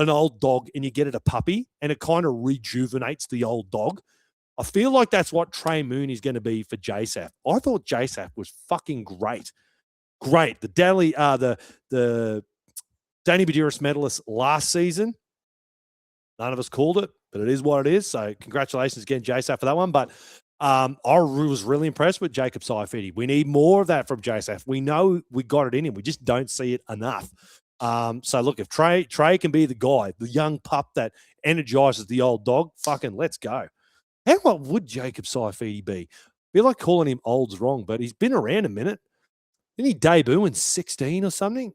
old dog and you get it a puppy and it kind of rejuvenates the old dog. I feel like that's what Trey Mooney is going to be for JSAF. I thought JSAF was fucking great. Great. The Danny Badiris medalist last season. None of us called it, but it is what it is. So congratulations again, JSAF, for that one. But I was really impressed with Jacob Saifidi. We need more of that from JSAF. We know we got it in him. We just don't see it enough. So look, if Trey can be the guy, the young pup that energizes the old dog, fucking let's go. How what would Jacob Saifidi be? I feel like calling him old's wrong, but he's been around a minute. Didn't he debut in 16 or something?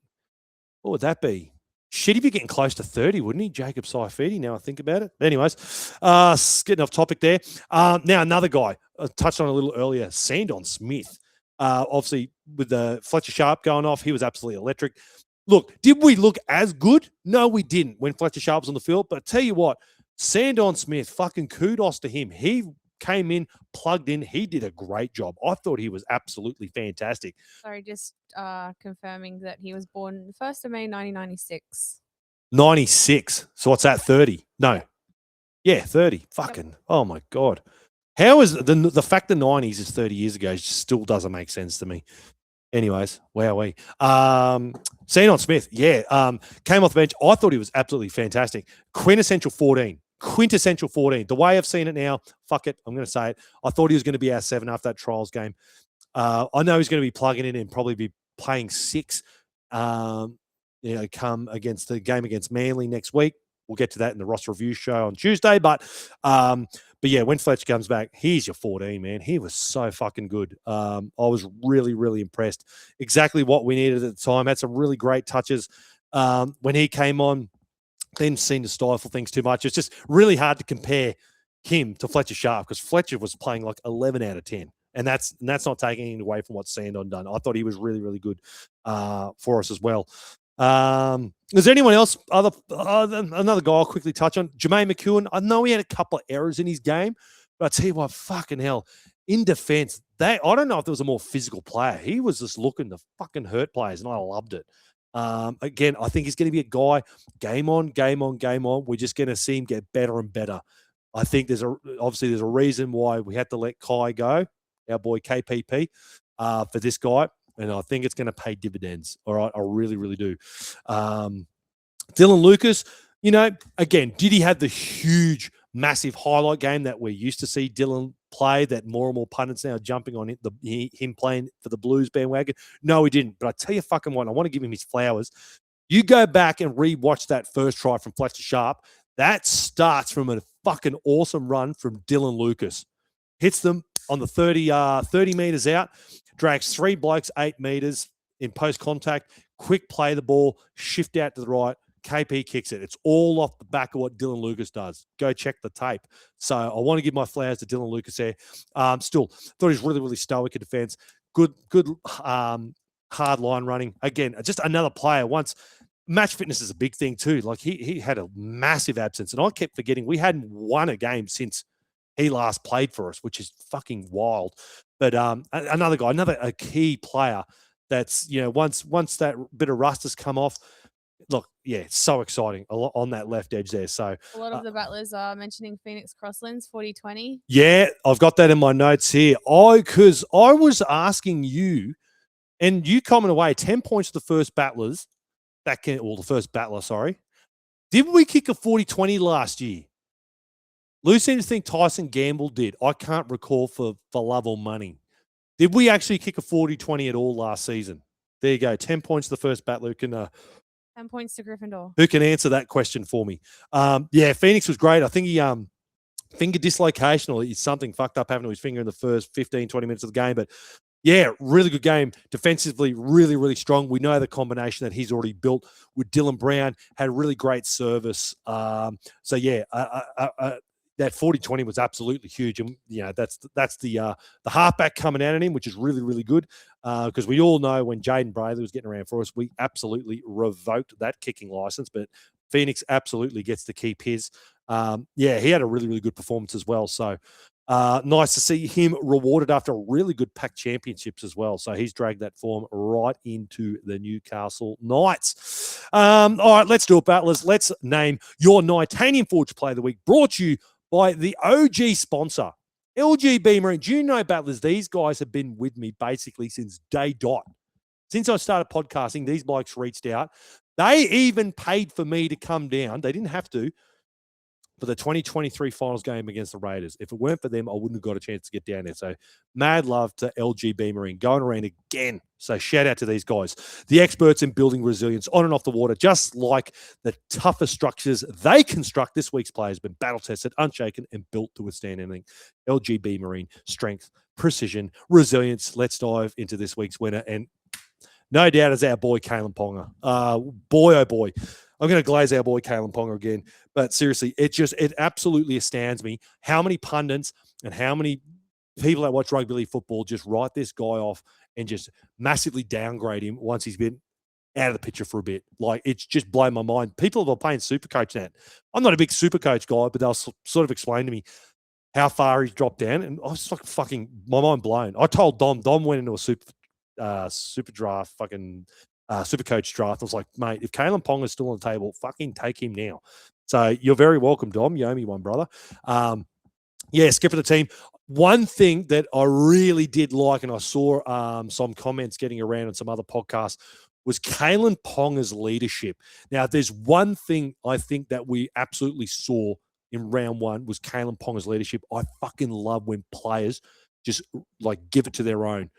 What would that be? Shit, he'd be getting close to 30, wouldn't he? Jacob Saifidi, now I think about it. Anyways, getting off topic there. Now, another guy, I touched on a little earlier, Sandon Smith. Obviously, with the Fletcher Sharpe going off, he was absolutely electric. Look, did we look as good? No, we didn't when Fletcher Sharpe was on the field. But I tell you what, Sandon Smith, fucking kudos to him. He came in, plugged in. He did a great job. I thought he was absolutely fantastic. Sorry, just confirming that he was born 1st of May, 1996. 96. So what's that, 30? No. Yeah, 30. Fucking, oh my God. How is the fact the 90s is 30 years ago just still doesn't make sense to me. Anyways, wowee. Sandon Smith, yeah, came off the bench. I thought he was absolutely fantastic. Quintessential 14. The way I've seen it now, fuck it, I'm going to say it. I thought he was going to be our 7 after that trials game. I know he's going to be plugging in and probably be playing 6, come against the game against Manly next week. We'll get to that in the roster review show on Tuesday. But yeah, when Fletcher comes back, he's your 14, man. He was so fucking good. I was really, really impressed. Exactly what we needed at the time. Had some really great touches when he came on. Didn't seem to stifle things too much. It's just really hard to compare him to Fletcher Sharpe because Fletcher was playing like 11 out of 10. And that's not taking anything away from what Sandon done. I thought he was really, really good for us as well. Is there anyone else? Another guy I'll quickly touch on. Jermaine McEwen. I know he had a couple of errors in his game, but I tell you what, fucking hell. In defense, I don't know if there was a more physical player. He was just looking to fucking hurt players, and I loved it. Again, I think he's going to be a guy, game on, game on, game on. We're just going to see him get better and better. I think there's a reason why we had to let Kai go, our boy KPP, for this guy. And I think it's going to pay dividends. All right. I really, really do. Dylan Lucas, again, did he have the huge, massive highlight game that we're used to see Dylan play, that more and more pundits now are jumping on him playing for the Blues bandwagon? No, he didn't. But I tell you fucking what, I want to give him his flowers. You go back and re-watch that first try from Fletcher Sharpe. That starts from a fucking awesome run from Dylan Lucas. Hits them on the 30 meters out, drags 3 blokes 8 meters in post contact, quick play the ball, shift out to the right. KP kicks it. It's all off the back of what Dylan Lucas does. Go check the tape. So I want to give my flowers to Dylan Lucas there. Still, thought he was really, really stoic in defense. Good hard line running. Again, just another player. Once match fitness is a big thing too. Like he had a massive absence, and I kept forgetting we hadn't won a game since he last played for us, which is fucking wild. But another guy, a key player that's, once that bit of rust has come off, look, yeah, it's so exciting on that left edge there. So a lot of the battlers are mentioning Phoenix Crosslands 40-20. Yeah, I've got that in my notes here. Because I was asking you, and you comment away 10 points to the first battlers. The first battler, sorry. Did we kick a 40-20 last year? Lou seems to think Tyson Gamble did. I can't recall for love or money. Did we actually kick a 40-20 at all last season? There you go. 10 points to the first battler. Who can 10 points to Gryffindor. Who can answer that question for me? Phoenix was great. I think he finger dislocation or something fucked up happened to his finger in the first 15, 20 minutes of the game. But yeah, really good game. Defensively, really, really strong. We know the combination that he's already built with Dylan Brown, had really great service. That 40-20 was absolutely huge. And, that's the halfback coming out at him, which is really, really good. Because we all know when Jaden Brayley was getting around for us, we absolutely revoked that kicking license. But Phoenix absolutely gets to keep his. He had a really, really good performance as well. So nice to see him rewarded after a really good pack championships as well. So he's dragged that form right into the Newcastle Knights. All right, let's do it, battlers. Let's name your Nightanian Forge Play of the Week, brought to you by the OG sponsor, LGB Marine. Do you know, battlers, these guys have been with me basically since day dot. Since I started podcasting, these blokes reached out. They even paid for me to come down. They didn't have to, for the 2023 finals game against the Raiders. If it weren't for them, I wouldn't have got a chance to get down there. So mad love to LGB Marine going around again. So shout out to these guys, the experts in building resilience on and off the water, just like the toughest structures they construct. This week's play has been battle tested, unshaken, and built to withstand anything. LGB Marine, strength, precision, resilience. Let's dive into this week's winner. And no doubt is our boy, Kalyn Ponga. Boy, oh boy. I'm going to glaze our boy Kalyn Ponga again. But seriously, it absolutely astounds me how many pundits and how many people that watch rugby league football just write this guy off and just massively downgrade him once he's been out of the picture for a bit. Like, it's just blown my mind. People are playing Supercoach now. I'm not a big Supercoach guy, but they'll sort of explain to me how far he's dropped down. And I was like, fucking, my mind blown. I told Dom went into a super draft, Supercoach draft. I was like, mate, if Kalyn Ponga is still on the table, fucking take him now. So you're very welcome, Dom. You owe me one, brother. Skipper the team. One thing that I really did like, and I saw some comments getting around on some other podcasts, was Kalyn Ponga's leadership. Now, there's one thing I think that we absolutely saw in round one was Kalyn Ponga's leadership. I fucking love when players just like give it to their own.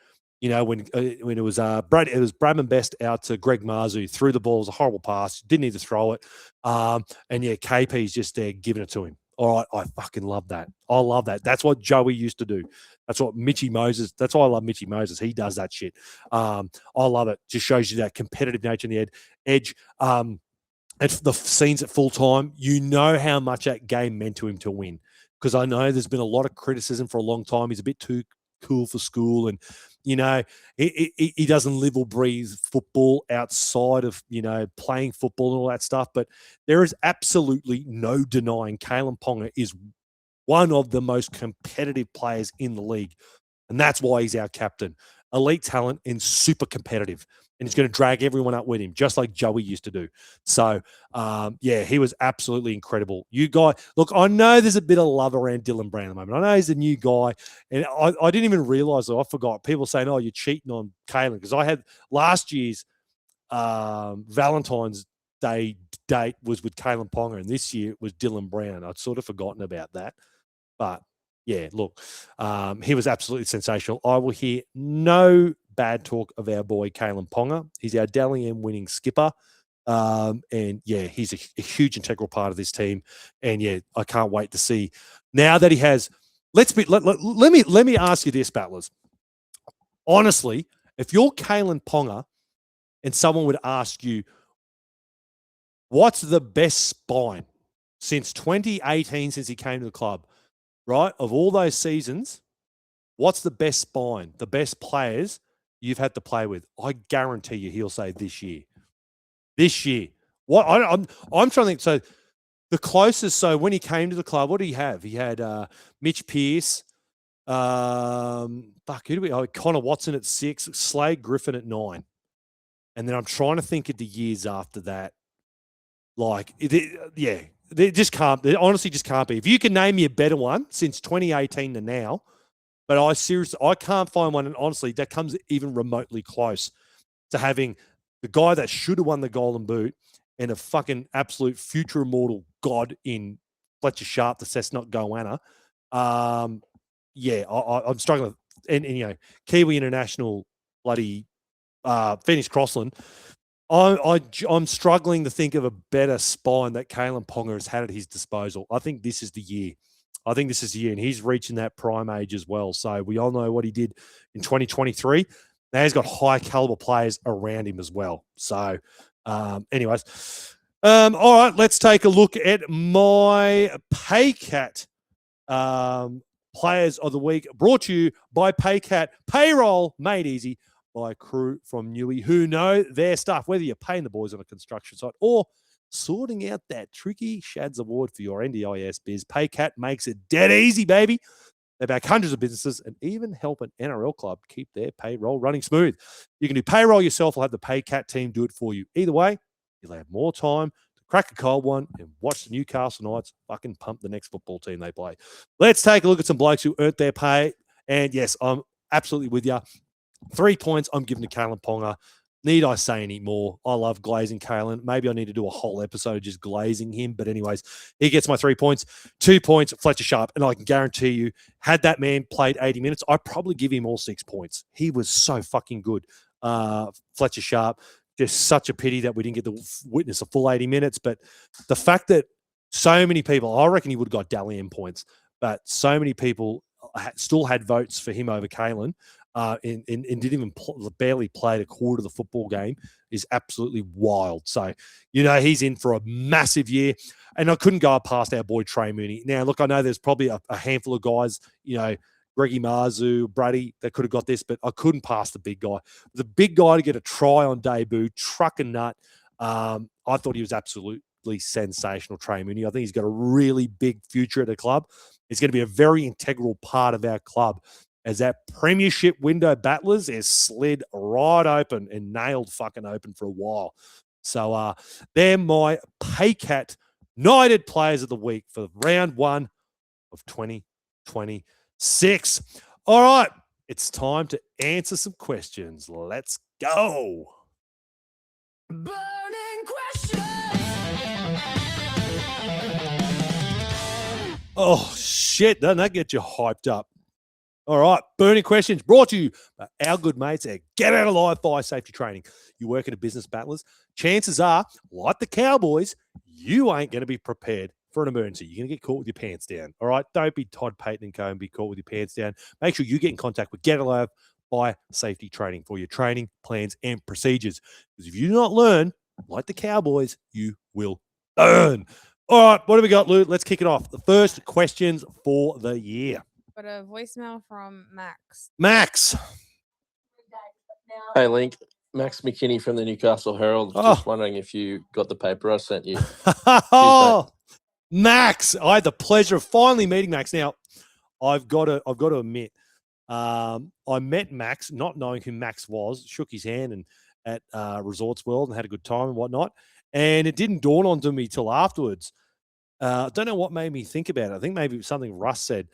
When it was Bradman Best out to Greg Marzu, threw the ball, it was a horrible pass, didn't need to throw it. KP's just there giving it to him. All right, I fucking love that. I love that. That's what Joey used to do. That's what Mitchy Moses, that's why I love Mitchy Moses. He does that shit. I love it. Just shows you that competitive nature in the edge. At the scenes at full time, you know how much that game meant to him to win. Because I know there's been a lot of criticism for a long time. He's a bit too cool for school, and he doesn't live or breathe football outside of playing football and all that stuff. But there is absolutely no denying Kalyn Ponga is one of the most competitive players in the league, and that's why he's our captain. Elite talent and super competitive, and he's going to drag everyone up with him, just like Joey used to do. So, he was absolutely incredible. You guys, look, I know there's a bit of love around Dylan Brown at the moment. I know he's a new guy, and I didn't even realize that. I forgot. People saying, oh, you're cheating on Kalyn, because I had last year's Valentine's Day date was with Kalyn Ponga, and this year it was Dylan Brown. I'd sort of forgotten about that. But, yeah, look, he was absolutely sensational. I will hear no bad talk of our boy Kalyn Ponga. He's our Dally M winning skipper. He's a huge integral part of this team. And I can't wait to see now that he has. Let me ask you this, battlers. Honestly, if you're Kalyn Ponga and someone would ask you, what's the best spine since 2018, since he came to the club, right? Of all those seasons, what's the best spine, the best players you've had to play with? I guarantee you he'll say this year. This year. What I'm trying to think. So the closest, so when he came to the club, what did he have? He had Mitch Pearce, who do we? Oh, Connor Watson at 6, Slade Griffin at 9. And then I'm trying to think of the years after that. Like, they just can't. They honestly just can't be. If you can name me a better one since 2018 to now, but I can't find one. And honestly, that comes even remotely close to having the guy that should have won the Golden Boot and a fucking absolute future immortal god in Fletcher Sharpe, the Cessnock Goanna. I'm struggling. And Kiwi International, bloody Phoenix Crossland. I'm struggling to think of a better spine that Kalyn Ponga has had at his disposal. I think this is the year. And he's reaching that prime age as well. So we all know what he did in 2023. Now he's got high caliber players around him as well. So, anyways, all right, let's take a look at my Paycat players of the week, brought to you by Paycat. Payroll made easy by a crew from Newey who know their stuff, whether you're paying the boys on a construction site or sorting out that tricky Shads Award for your NDIS biz. Paycat makes it dead easy, baby. They back hundreds of businesses and even help an NRL club keep their payroll running smooth. You can do payroll yourself or have the Paycat team do it for you. Either way, you'll have more time to crack a cold one and watch the Newcastle Knights fucking pump the next football team they play. Let's take a look at some blokes who earned their pay. And yes, I'm absolutely with you. 3 points I'm giving to Kalyn Ponga. Need I say any more? I love glazing Kalyn. Maybe I need to do a whole episode of just glazing him. But anyways, he gets my 3 points. 2 points, Fletcher Sharpe. And I can guarantee you, had that man played 80 minutes, I'd probably give him all 6 points. He was so fucking good. Fletcher Sharpe, just such a pity that we didn't get to witness a full 80 minutes. But the fact that so many people, I reckon he would have got Dally-M points, but so many people still had votes for him over Kalyn. And didn't even barely played a quarter of the football game is absolutely wild. So, he's in for a massive year. And I couldn't go past our boy Trey Mooney. Now, look, I know there's probably a handful of guys, Greggy Marzu, Brady, that could have got this, but I couldn't pass the big guy. The big guy to get a try on debut, truck and nut. I thought he was absolutely sensational, Trey Mooney. I think he's got a really big future at the club. It's going to be a very integral part of our club, as that premiership window battlers is slid right open and nailed fucking open for a while. So they're my Paycat Knighted Players of the Week for round 1 of 2026. All right, it's time to answer some questions. Let's go. Burning questions. Oh, shit. Doesn't that get you hyped up? All right, burning questions brought to you by our good mates at Get Out Alive Fire Safety Training. You work in a business, battlers, chances are, like the Cowboys, you ain't going to be prepared for an emergency. You're going to get caught with your pants down. All right, don't be Todd Payton and go and be caught with your pants down. Make sure you get in contact with Get Out Alive Fire Safety Training for your training, plans, and procedures. Because if you do not learn, like the Cowboys, you will earn. All right, what do we got, Lou? Let's kick it off. The first questions for the year. Got a voicemail from Max. Max. Hey, Link. Max McKinney from the Newcastle Herald. Just wondering if you got the paper I sent you. Oh, Max. I had the pleasure of finally meeting Max. Now, I've got to admit, I met Max, not knowing who Max was, shook his hand and at Resorts World and had a good time and whatnot. And it didn't dawn onto me till afterwards. I don't know what made me think about it. I think maybe it was something Russ said.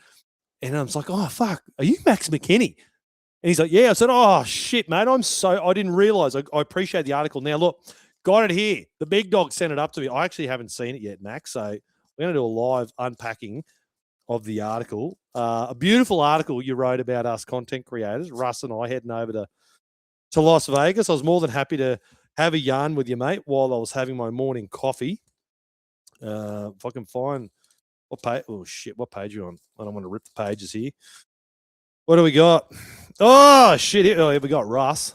And I was like, oh, fuck, are you Max McKinney? And he's like, yeah. I said, oh, shit, mate. I didn't realize. I appreciate the article. Now, look, got it here. The big dog sent it up to me. I actually haven't seen it yet, Max. So we're going to do a live unpacking of the article. A beautiful article you wrote about us content creators, Russ and I heading over to Las Vegas. I was more than happy to have a yarn with you, mate, while I was having my morning coffee. If I can find... What page? Oh, shit. What page are you on? I don't want to rip the pages here. What do we got? Oh, shit. Here we got Russ.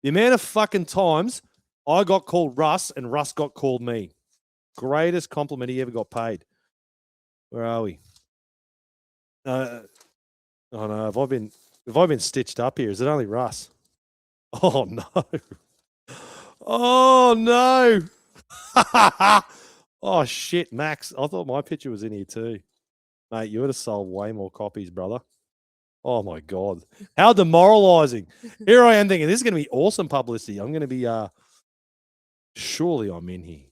The amount of fucking times I got called Russ and Russ got called me. Greatest compliment he ever got paid. Where are we? Oh no, have I been stitched up here? Is it only Russ? Oh no. Oh no. Oh shit, Max. I thought my picture was in here too. Mate, you would have sold way more copies, brother. Oh my God. How demoralizing. Here I am thinking this is going to be awesome publicity. I'm going to be surely I'm in here.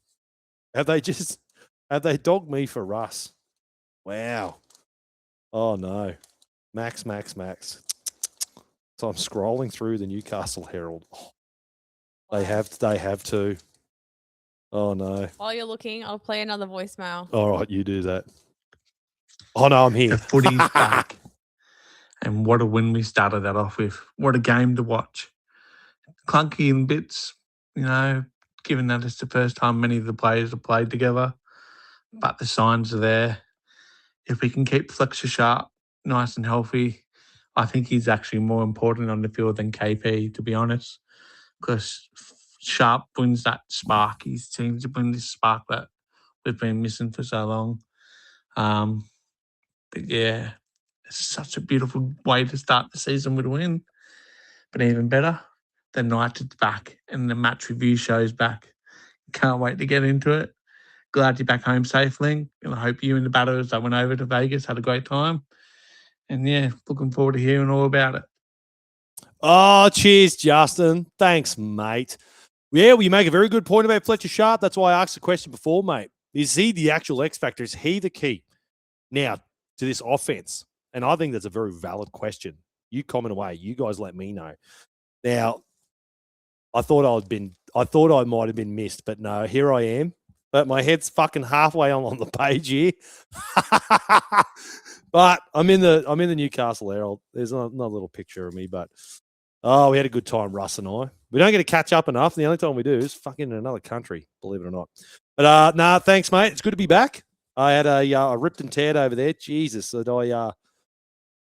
Have they dogged me for Russ? Wow. Oh no. Max. So I'm scrolling through the Newcastle Herald. Oh, they have to. Oh no. While you're looking, I'll play another voicemail. All right, you do that. Oh no, I'm here. The footy's back. And what a win we started that off with. What a game to watch. Clunky in bits, given that it's the first time many of the players have played together. But the signs are there. If we can keep Fletcher Sharpe nice and healthy, I think he's actually more important on the field than KP, to be honest. Because Sharpe brings that spark. He seems to bring this spark that we've been missing for so long. But yeah, it's such a beautiful way to start the season with a win. But even better, the Knights is back and the match review show's back. Can't wait to get into it. Glad you're back home safely. And I hope you and the batters that went over to Vegas had a great time. And yeah, looking forward to hearing all about it. Oh, cheers, Justin. Thanks, mate. Yeah, well, you make a very good point about Fletcher Sharpe. That's why I asked the question before, mate. Is he the actual X factor? Is he the key now to this offense? And I think that's a very valid question. You comment away. You guys let me know. Now, I thought I might have been missed, but no, here I am. But my head's fucking halfway on the page here. But I'm in the Newcastle Herald. There's another little picture of me, but we had a good time, Russ and I. We don't get to catch up enough. The only time we do is fucking in another country, believe it or not. But nah, thanks, mate. It's good to be back. I had a ripped and teared over there. Jesus,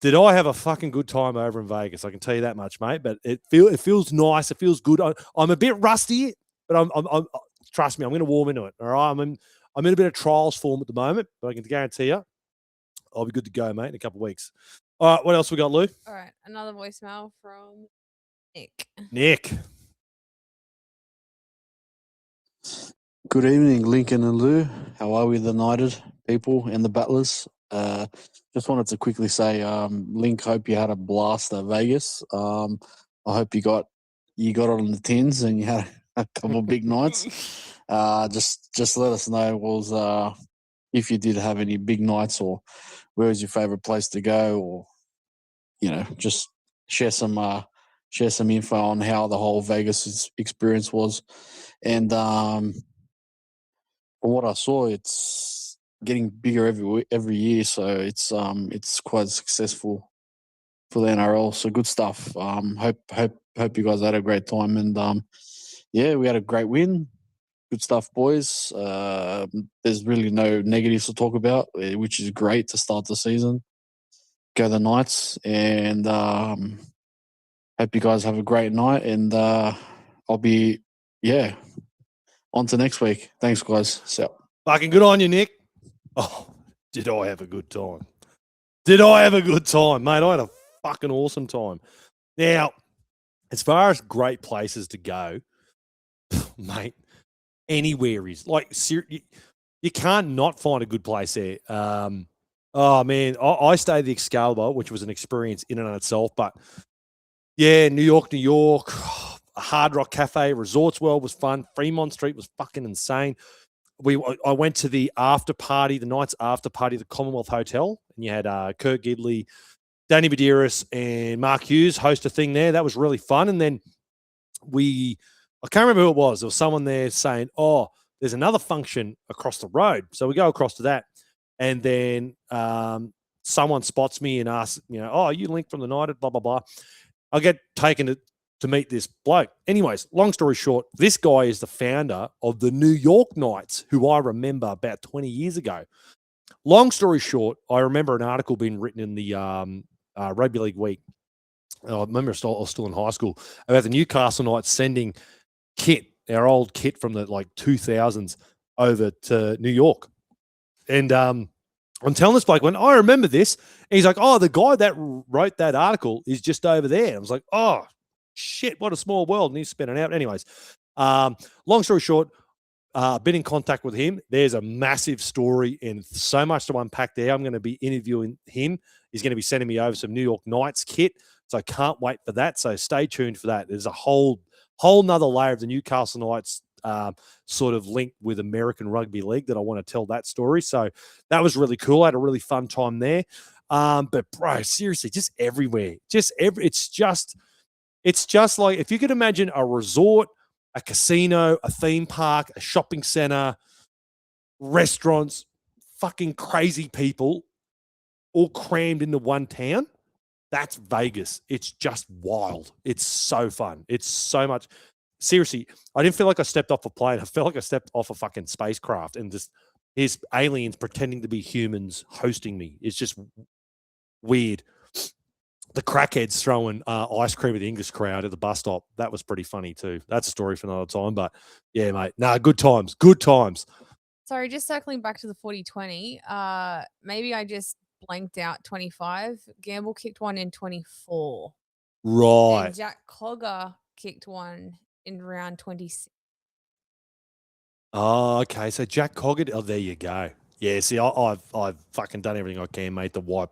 did I have a fucking good time over in Vegas? I can tell you that much, mate. But it feels nice. It feels good. I'm a bit rusty, but I'm trust me, I'm going to warm into it. All right, I'm in a bit of trials form at the moment, but I can guarantee you, I'll be good to go, mate, in a couple of weeks. All right, what else we got, Lou? All right, another voicemail from Nick. Good evening, Lincoln and Lou. How are we, the United people and the Battlers? Just wanted to quickly say, Link, hope you had a blast at Vegas. I hope you got it on the tins and you had a couple of big nights. Just let us know if you did have any big nights or where was your favorite place to go, or just share some info on how the whole Vegas experience was. And from what I saw, it's getting bigger every year, so it's quite successful for the NRL. So good stuff. Hope you guys had a great time, and yeah, we had a great win. Good stuff, boys. There's really no negatives to talk about, which is great to start the season. Go the Knights, and hope you guys have a great night. And I'll be on to next week. Thanks, guys. So Fucking good on you, Nick. Oh, did I have a good time? Did I have a good time, mate? I had a fucking awesome time. Now, as far as great places to go, mate, anywhere is like you can't not find a good place there. Oh man, I stayed at the Excalibur, which was an experience in and of itself. But yeah, New York, Hard Rock Cafe, Resorts World was fun. Fremont Street was fucking insane. I went to the after party, the Knights after party, at the Commonwealth Hotel, and you had Kurt Gidley, Danny Medeiros, and Mark Hughes host a thing there. That was really fun. And then I can't remember who it was. There was someone there saying, "Oh, there's another function across the road." So we go across to that, and then someone spots me and asks, "Oh, you Link from the United?" Blah blah blah. I get taken to meet this bloke. Anyways, long story short, this guy is the founder of the New York Knights, who I remember about 20 years ago. Long story short, I remember an article being written in the Rugby League Week I remember I was still in high school, about the Newcastle Knights sending kit, our old kit from the like 2000s, over to New York. And I'm telling this bloke, when I remember this, and he's like, oh, the guy that wrote that article is just over there. I was like, oh, shit, what a small world. And he's spinning out. Anyways, long story short, been in contact with him. There's a massive story and so much to unpack there. I'm going to be interviewing him. He's going to be sending me over some New York Knights kit. So I can't wait for that. So stay tuned for that. There's a whole nother layer of the Newcastle Knights sort of link with American Rugby League that I want to tell that story. So that was really cool. I had a really fun time there. But bro, seriously, just everywhere. It's just like, if you could imagine a resort, a casino, a theme park, a shopping center, restaurants, fucking crazy people all crammed into one town. That's Vegas. It's just wild. It's so fun. It's so much. Seriously, I didn't feel like I stepped off a plane. I felt like I stepped off a fucking spacecraft, and just here's aliens pretending to be humans hosting me. It's just weird. The crackheads throwing ice cream at the English crowd at the bus stop. That was pretty funny too. That's a story for another time. But yeah, mate. Nah, good times. Good times. Sorry, just circling back to the 40-20. Maybe I just blanked out 25. Gamble kicked one in 24. Right. And Jack Cogger kicked one in round 26. Oh, okay. So Jack Coggett. Oh, there you go. Yeah. See, I've fucking done everything I can, mate, to wipe.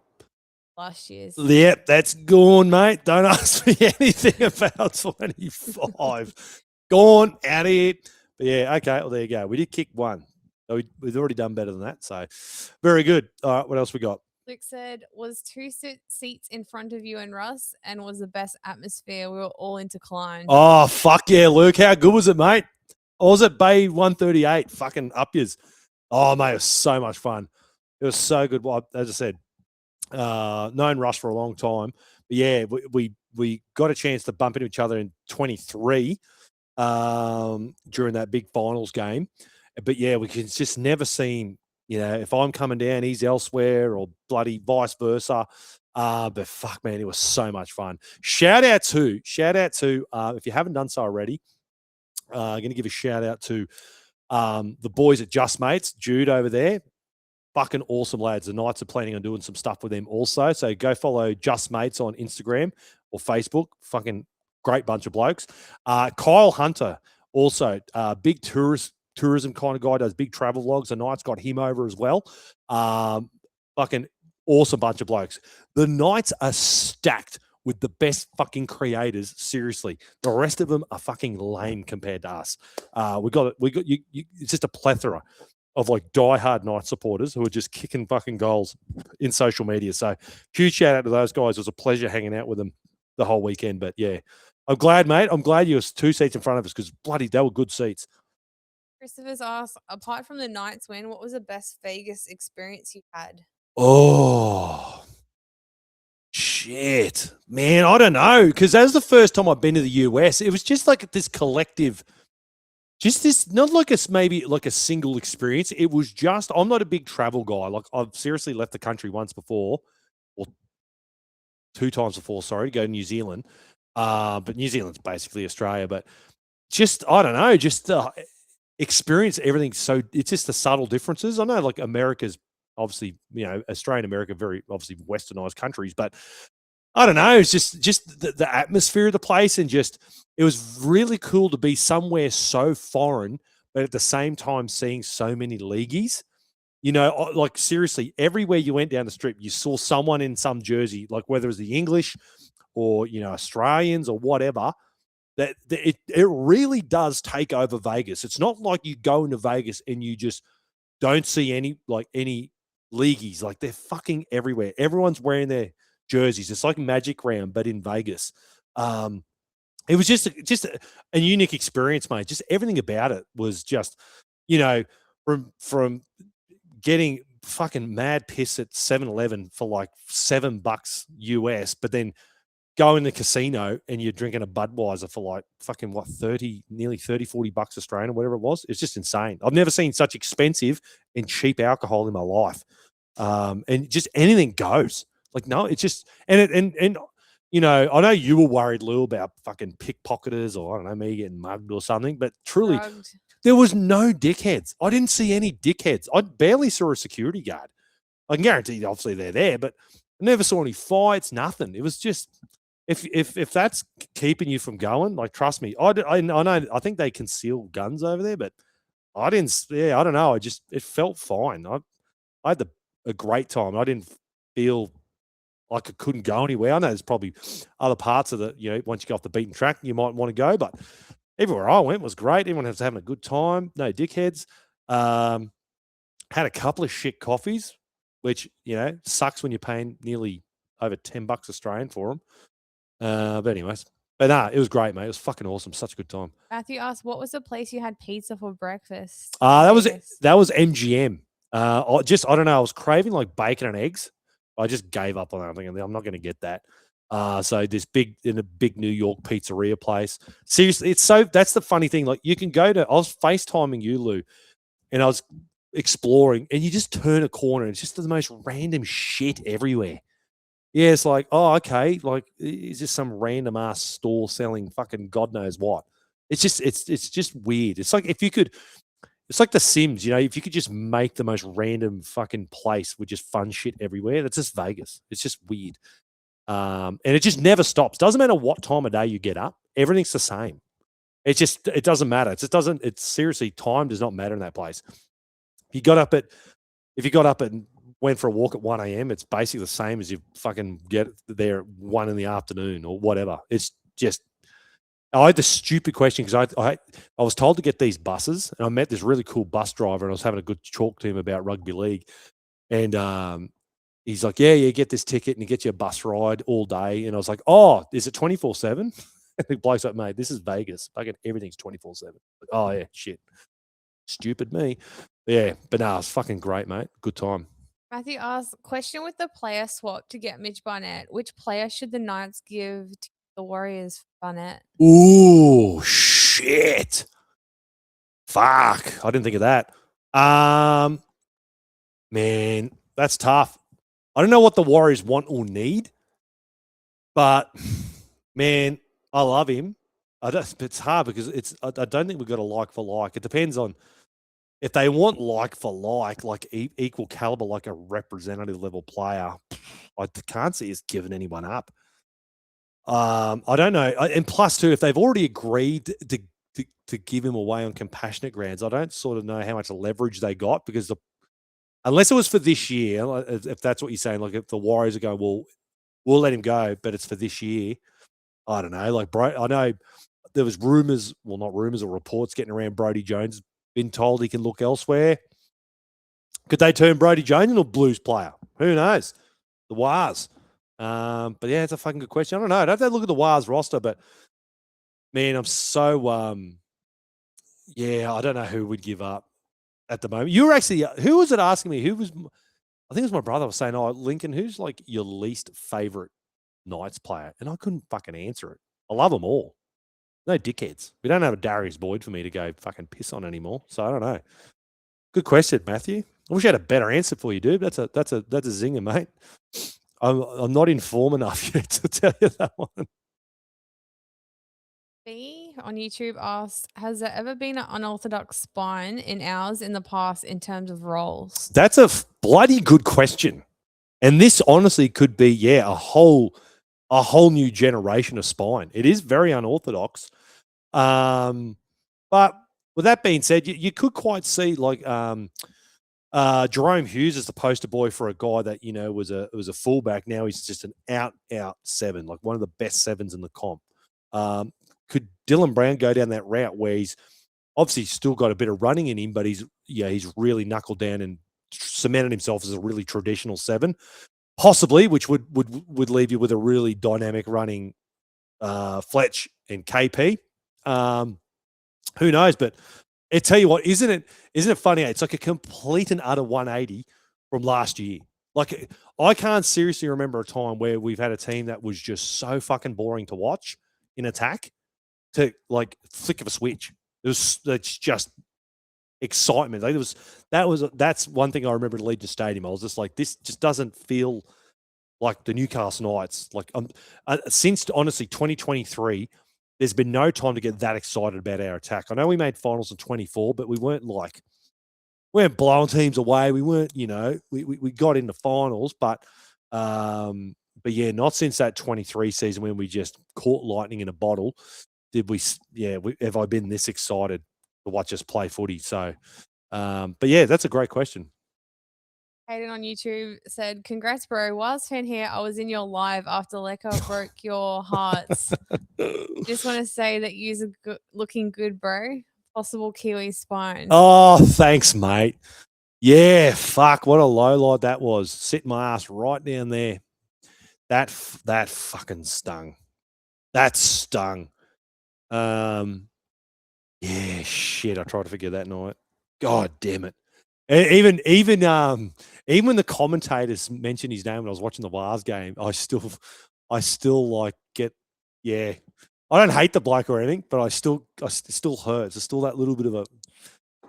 Last year's. Yep, that's gone, mate. Don't ask me anything about 25. Gone, out of here. But yeah, okay. Well, there you go. We did kick one. So we've already done better than that. So very good. All right, what else we got? Luke said, was two seats in front of you and Russ, and was the best atmosphere. We were all interclined. Oh, fuck yeah, Luke. How good was it, mate? Or was it Bay 138? Fucking up yours. Oh, mate, it was so much fun. It was so good. Well, as I said, known Russ for a long time. But yeah, we got a chance to bump into each other in 23 during that big finals game. But yeah, we can just never seem, if I'm coming down, he's elsewhere, or bloody vice versa. But fuck, man, it was so much fun. Shout out to, if you haven't done so already, I'm going to give a shout out to the boys at Just Mates, Jude over there. Fucking awesome lads. The Knights are planning on doing some stuff with them also. So go follow Just Mates on Instagram or Facebook. Fucking great bunch of blokes. Kyle Hunter, also big tourism kind of guy, does big travel vlogs. The Knights got him over as well. Fucking awesome bunch of blokes. The Knights are stacked with the best fucking creators. Seriously, the rest of them are fucking lame compared to us. We got you. It's just a plethora of like diehard Knights supporters who are just kicking fucking goals in social media. So huge shout out to those guys. It was a pleasure hanging out with them the whole weekend. But yeah, I'm glad, mate. I'm glad you were 2 seats in front of us, because bloody, they were good seats. Christopher's asked, apart from the Knights win, what was the best Vegas experience you had? Oh, shit, man. I don't know. Because that was the first time I've been to the US. It was just like this collective, just this, not like maybe like a single experience. It was just, I'm not a big travel guy. Like, I've seriously left the country once before, or 2 times before, sorry, to go to New Zealand. But New Zealand's basically Australia. But just, I don't know, just experience everything. So it's just the subtle differences. I know like America's obviously, Australia and America, very obviously westernized countries, but I don't know. It's just the atmosphere of the place, and just, it was really cool to be somewhere so foreign, but at the same time seeing so many leagueies. Like seriously, everywhere you went down the strip, you saw someone in some jersey, like whether it was the English or Australians or whatever. That it really does take over Vegas. It's not like you go into Vegas and you just don't see any leagueies. Like, they're fucking everywhere. Everyone's wearing their jerseys. It's like Magic Round, but in Vegas. It was just a unique experience, mate. Just everything about it was just, from getting fucking mad piss at 7-Eleven for like $7 US, but then go in the casino and you're drinking a Budweiser for like fucking what, nearly 30, $40 Australian or whatever it was. It's just insane. I've never seen such expensive and cheap alcohol in my life. And just anything goes. Like, no, it's just, and I know you were worried, Lou, about fucking pickpocketers or I don't know, me getting mugged or something, but truly, Drugged. there was no dickheads. I didn't see any dickheads. I barely saw a security guard. I can guarantee, obviously, they're there, but I never saw any fights. Nothing. It was just if that's keeping you from going, like trust me, I know. I think they conceal guns over there, but I didn't. Yeah, I don't know. It felt fine. I had a great time. I didn't feel like I couldn't go anywhere. I know there's probably other parts of once you go off the beaten track, you might want to go, but everywhere I went was great. Everyone was having a good time. No dickheads. Had a couple of shit coffees, which, sucks when you're paying nearly over $10 Australian for them. But anyways, it was great, mate. It was fucking awesome. Such a good time. Matthew asked, what was the place you had pizza for breakfast? That in was Vegas? MGM. I don't know. I was craving like bacon and eggs. I just gave up on that. I'm thinking I'm not going to get that. So this big New York pizzeria place. Seriously, that's the funny thing. Like you can go to. I was FaceTiming you, Lou, and I was exploring, and you just turn a corner, and it's just the most random shit everywhere. Yeah, it's like, oh, okay, like is this some random ass store selling fucking God knows what? It's just weird. It's like it's like The Sims, if you could just make the most random fucking place with just fun shit everywhere. That's just Vegas. It's just weird. And it just never stops. Doesn't matter what time of day you get up. Everything's the same. It doesn't matter. It's seriously, time does not matter in that place. If you got up and went for a walk at 1 a.m., it's basically the same as you fucking get there at 1 in the afternoon or whatever. It's just, I had the stupid question because I was told to get these buses, and I met this really cool bus driver, and I was having a good talk to him about rugby league. And he's like, yeah, get this ticket and he gets you a bus ride all day. And I was like, oh, is it 24/7? And the bloke's like, mate, this is Vegas. Fucking everything's 24/7. Like, oh yeah, shit. Stupid me. Yeah, but no, it's fucking great, mate. Good time. Matthew asked, question with the player swap to get Mitch Barnett. Which player should the Knights give to the Warriors for Barnett? Ooh, shit. Fuck. I didn't think of that. Man, that's tough. I don't know what the Warriors want or need, but man, I love him. It's hard because I don't think we've got a like for like. It depends on if they want like for like equal caliber, like a representative level player. I can't see us giving anyone up. I don't know. And plus, too, if they've already agreed to give him away on compassionate grounds, I don't sort of know how much leverage they got because unless it was for this year, if that's what you're saying, like if the Warriors are going, well, we'll let him go, but it's for this year. I don't know. Like, bro, I know there was rumors, well, not rumors or reports getting around Brodie Jones been told he can look elsewhere. Could they turn Brodie Jones into a Blues player? Who knows? The Wars. But yeah, it's a fucking good question. I don't know. I'd have to look at the Wars roster, but man, I'm so I don't know who would give up at the moment. You were actually, who was it asking me? I think it was my brother was saying, oh, Lincoln, who's like your least favorite Knights player? And I couldn't fucking answer it. I love them all. No dickheads. We don't have a Darius Boyd for me to go fucking piss on anymore. So I don't know. Good question, Matthew. I wish I had a better answer for you, dude. That's a zinger, mate. I'm not informed enough yet to tell you that one. B on YouTube asked, has there ever been an unorthodox spine in ours in the past in terms of roles? That's a bloody good question. And this honestly could be, a whole new generation of spine. It is very unorthodox. But with that being said, you could quite see like Jerome Hughes is the poster boy for a guy that, was a fullback. Now he's just an out seven, like one of the best sevens in the comp. Could Dylan Brown go down that route where he's obviously still got a bit of running in him, but he's really knuckled down and cemented himself as a really traditional seven, possibly, which would leave you with a really dynamic running Fletch and KP. Who knows? But I tell you what, isn't it funny? It's like a complete and utter 180 from last year. Like I can't seriously remember a time where we've had a team that was just so fucking boring to watch in attack to like flick of a switch. That's just excitement. Like that's one thing I remember at Allegiant Stadium. I was just like, this just doesn't feel like the Newcastle Knights. Like since honestly 2023, there's been no time to get that excited about our attack. I know we made finals in 24, but we weren't blowing teams away. We weren't, we got into finals, but yeah, not since that 23 season when we just caught lightning in a bottle did we. Yeah, have I been this excited to watch us play footy? So, but yeah, that's a great question. Hayden on YouTube said, "Congrats, bro. Whilst fan here, I was in your live after Leka broke your hearts. Just want to say that you're looking good, bro. Possible Kiwi spine." Oh, thanks, mate. Yeah, fuck, what a low light that was. Sitting my ass right down there. That fucking stung. That stung. Yeah, shit. I tried to forget that night. God damn it. Even when the commentators mentioned his name when I was watching the Wars game, I still like get, yeah. I don't hate the bloke or anything, but it still hurts. There's still that little bit of a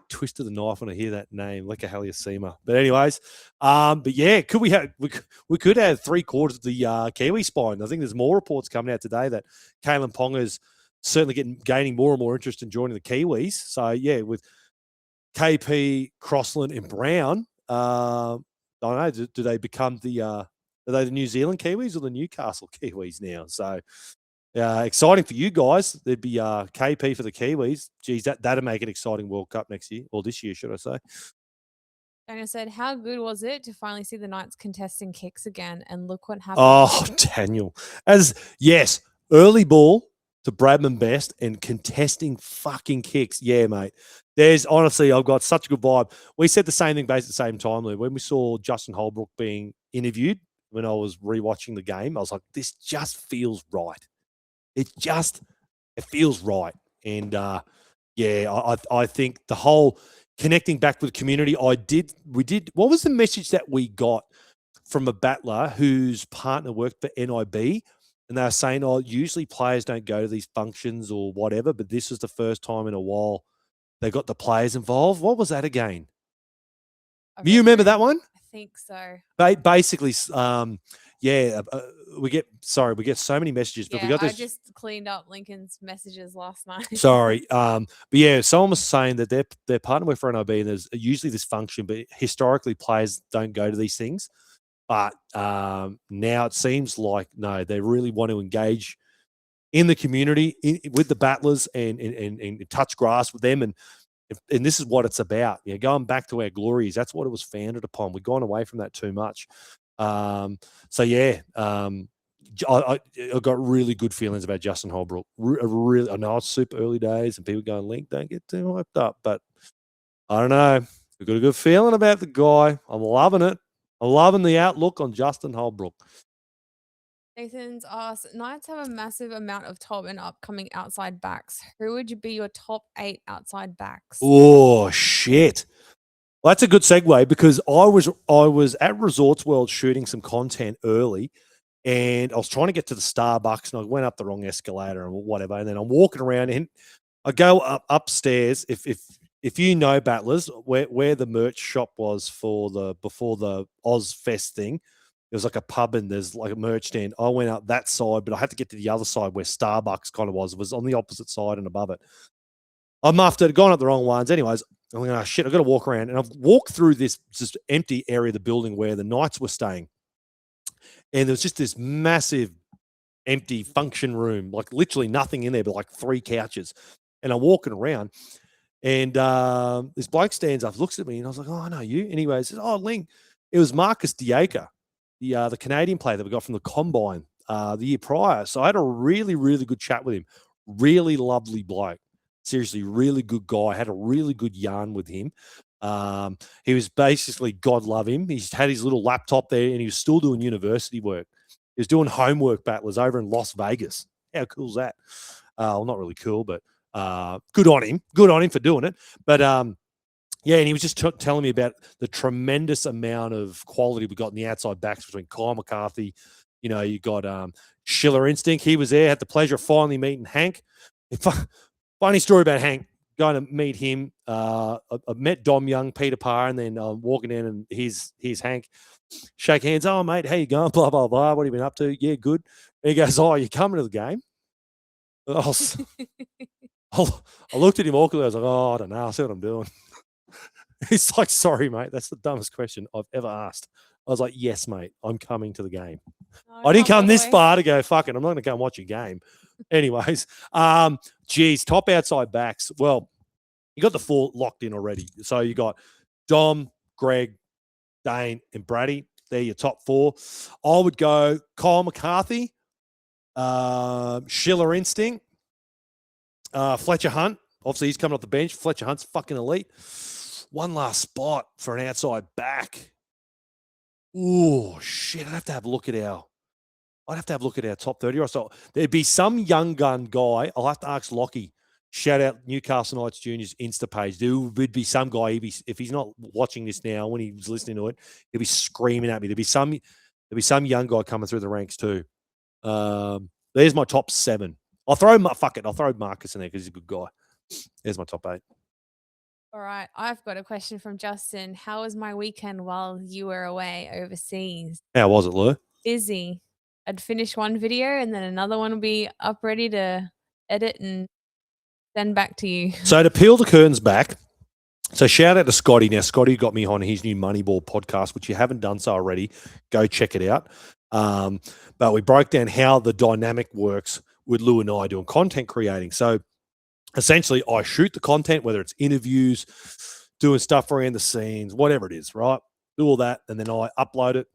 twist of the knife when I hear that name, Leka Haliasima. But anyways, but yeah, we could have 3/4 of the Kiwi spine. I think there's more reports coming out today that Kalyn Ponga is certainly gaining more and more interest in joining the Kiwis. So yeah, with KP, Crossland, and Brown, I don't know. Do they become are they the New Zealand Kiwis or the Newcastle Kiwis now? So exciting for you guys. There'd be KP for the Kiwis. Geez, that'd make an exciting World Cup next year, or this year, should I say? Daniel said, "How good was it to finally see the Knights contesting kicks again? And look what happened." Oh, Daniel, yes, early ball to Bradman Best and contesting fucking kicks. Yeah, mate. Honestly, I've got such a good vibe. We said the same thing basically at the same time, Lou. When we saw Justin Holbrook being interviewed when I was rewatching the game, I was like, this just feels right. It feels right. And I think the whole connecting back with the community, we did. What was the message that we got from a battler whose partner worked for NIB? And they were saying, usually players don't go to these functions or whatever, but this was the first time in a while they got the players involved. What was that again? Do you remember that one? I think so. Basically, we get so many messages, but we got this. I just cleaned up Lincoln's messages last night. Sorry. But yeah, someone was saying that their partner worked for NIB and there's usually this function, but historically players don't go to these things. But now it seems like, no, they really want to engage in the community with the battlers and touch grass with them. And this is what it's about. Yeah, going back to our glories. That's what it was founded upon. We've gone away from that too much. So yeah, I got really good feelings about Justin Holbrook. Really, I know it's super early days and people going, Link, don't get too hyped up. But I don't know. We've got a good feeling about the guy. I'm loving it. I'm loving the outlook on Justin Holbrook. Nathan's asked, Knights have a massive amount of top and upcoming outside backs. Who would be your top 8 outside backs? Oh, shit. Well, that's a good segue because I was at Resorts World shooting some content early and I was trying to get to the Starbucks and I went up the wrong escalator and whatever. And then I'm walking around and I go upstairs. If you know, battlers, where the merch shop was before the Oz Fest thing, it was like a pub and there's like a merch stand. I went up that side, but I had to get to the other side where Starbucks kind of was. It was on the opposite side and above it. I muffed it, gone up the wrong ones. Anyways, I'm like, oh shit, I've got to walk around. And I've walked through this just empty area of the building where the Knights were staying. And there was just this massive empty function room, like literally nothing in there, but like 3 couches. And I'm walking around. And this bloke stands up, looks at me, and I was like, "Oh, I know you." Anyway, he says, "Oh, Ling." It was Marcus Diacre, the Canadian player that we got from the Combine the year prior. So I had a really, really good chat with him. Really lovely bloke. Seriously, really good guy. I had a really good yarn with him. He was basically, God love him. He's had his little laptop there, and he was still doing university work. He was doing homework battlers over in Las Vegas. How cool is that? Well, not really cool, but good on him. Good on him for doing it. But yeah, and he was just telling me about the tremendous amount of quality we got in the outside backs between Kyle McCarthy. You know, you got Schiller Instinct. He was there. Had the pleasure of finally meeting Hank. Funny story about Hank. going to meet him. I met Dom Young, Peter Parr, and then walking in, and here's Hank. Shake hands. Oh, mate, how you going? Blah, blah, blah. What have you been up to? Yeah, good. And he goes, oh, you coming to the game? I looked at him awkwardly. I was like, oh, I don't know. I see what I'm doing. He's like, sorry, mate. That's the dumbest question I've ever asked. I was like, yes, mate. I'm coming to the game. I didn't come this far to go, fuck it, I'm not going to go and watch a game. Anyways, geez, top outside backs. Well, you got the 4 locked in already. So you got Dom, Greg, Dane, and Brady. They're your top 4. I would go Kyle McCarthy, Schiller Instinct, Fletcher Hunt. Obviously, he's coming off the bench. Fletcher Hunt's fucking elite. One last spot for an outside back. Oh, shit. I'd have to have a look at our top 30. So there'd be some young gun guy. I'll have to ask Lockie. Shout out Newcastle Knights Juniors Insta page. There would be some guy, if he's not watching this now, when he's listening to it, he'll be screaming at me. There'd be some young guy coming through the ranks too. There's my top 7. I'll throw Marcus in there because he's a good guy. There's my top 8. All right. I've got a question from Justin. How was my weekend while you were away overseas? How was it, Lou? Busy. I'd finish one video and then another one will be up ready to edit and send back to you. So to peel the curtains back, so shout out to Scotty. Now, Scotty got me on his new Moneyball podcast, which you haven't done so already. Go check it out. But we broke down how the dynamic works with Lou and I doing content creating. So essentially, I shoot the content, whether it's interviews, doing stuff around the scenes, whatever it is, right? Do all that, and then I upload it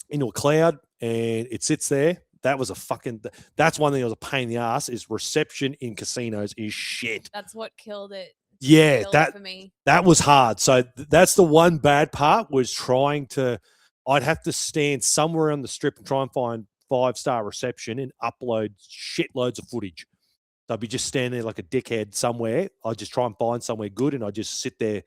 into a cloud, and it sits there. That's one thing that was a pain in the ass, is reception in casinos is shit. That's what killed it. Yeah, for me. That was hard. So that's the one bad part, was I'd have to stand somewhere on the strip and try and find 5-star reception and upload shitloads of footage. So I'd be just standing there like a dickhead somewhere. I'd just try and find somewhere good, and I'd just sit there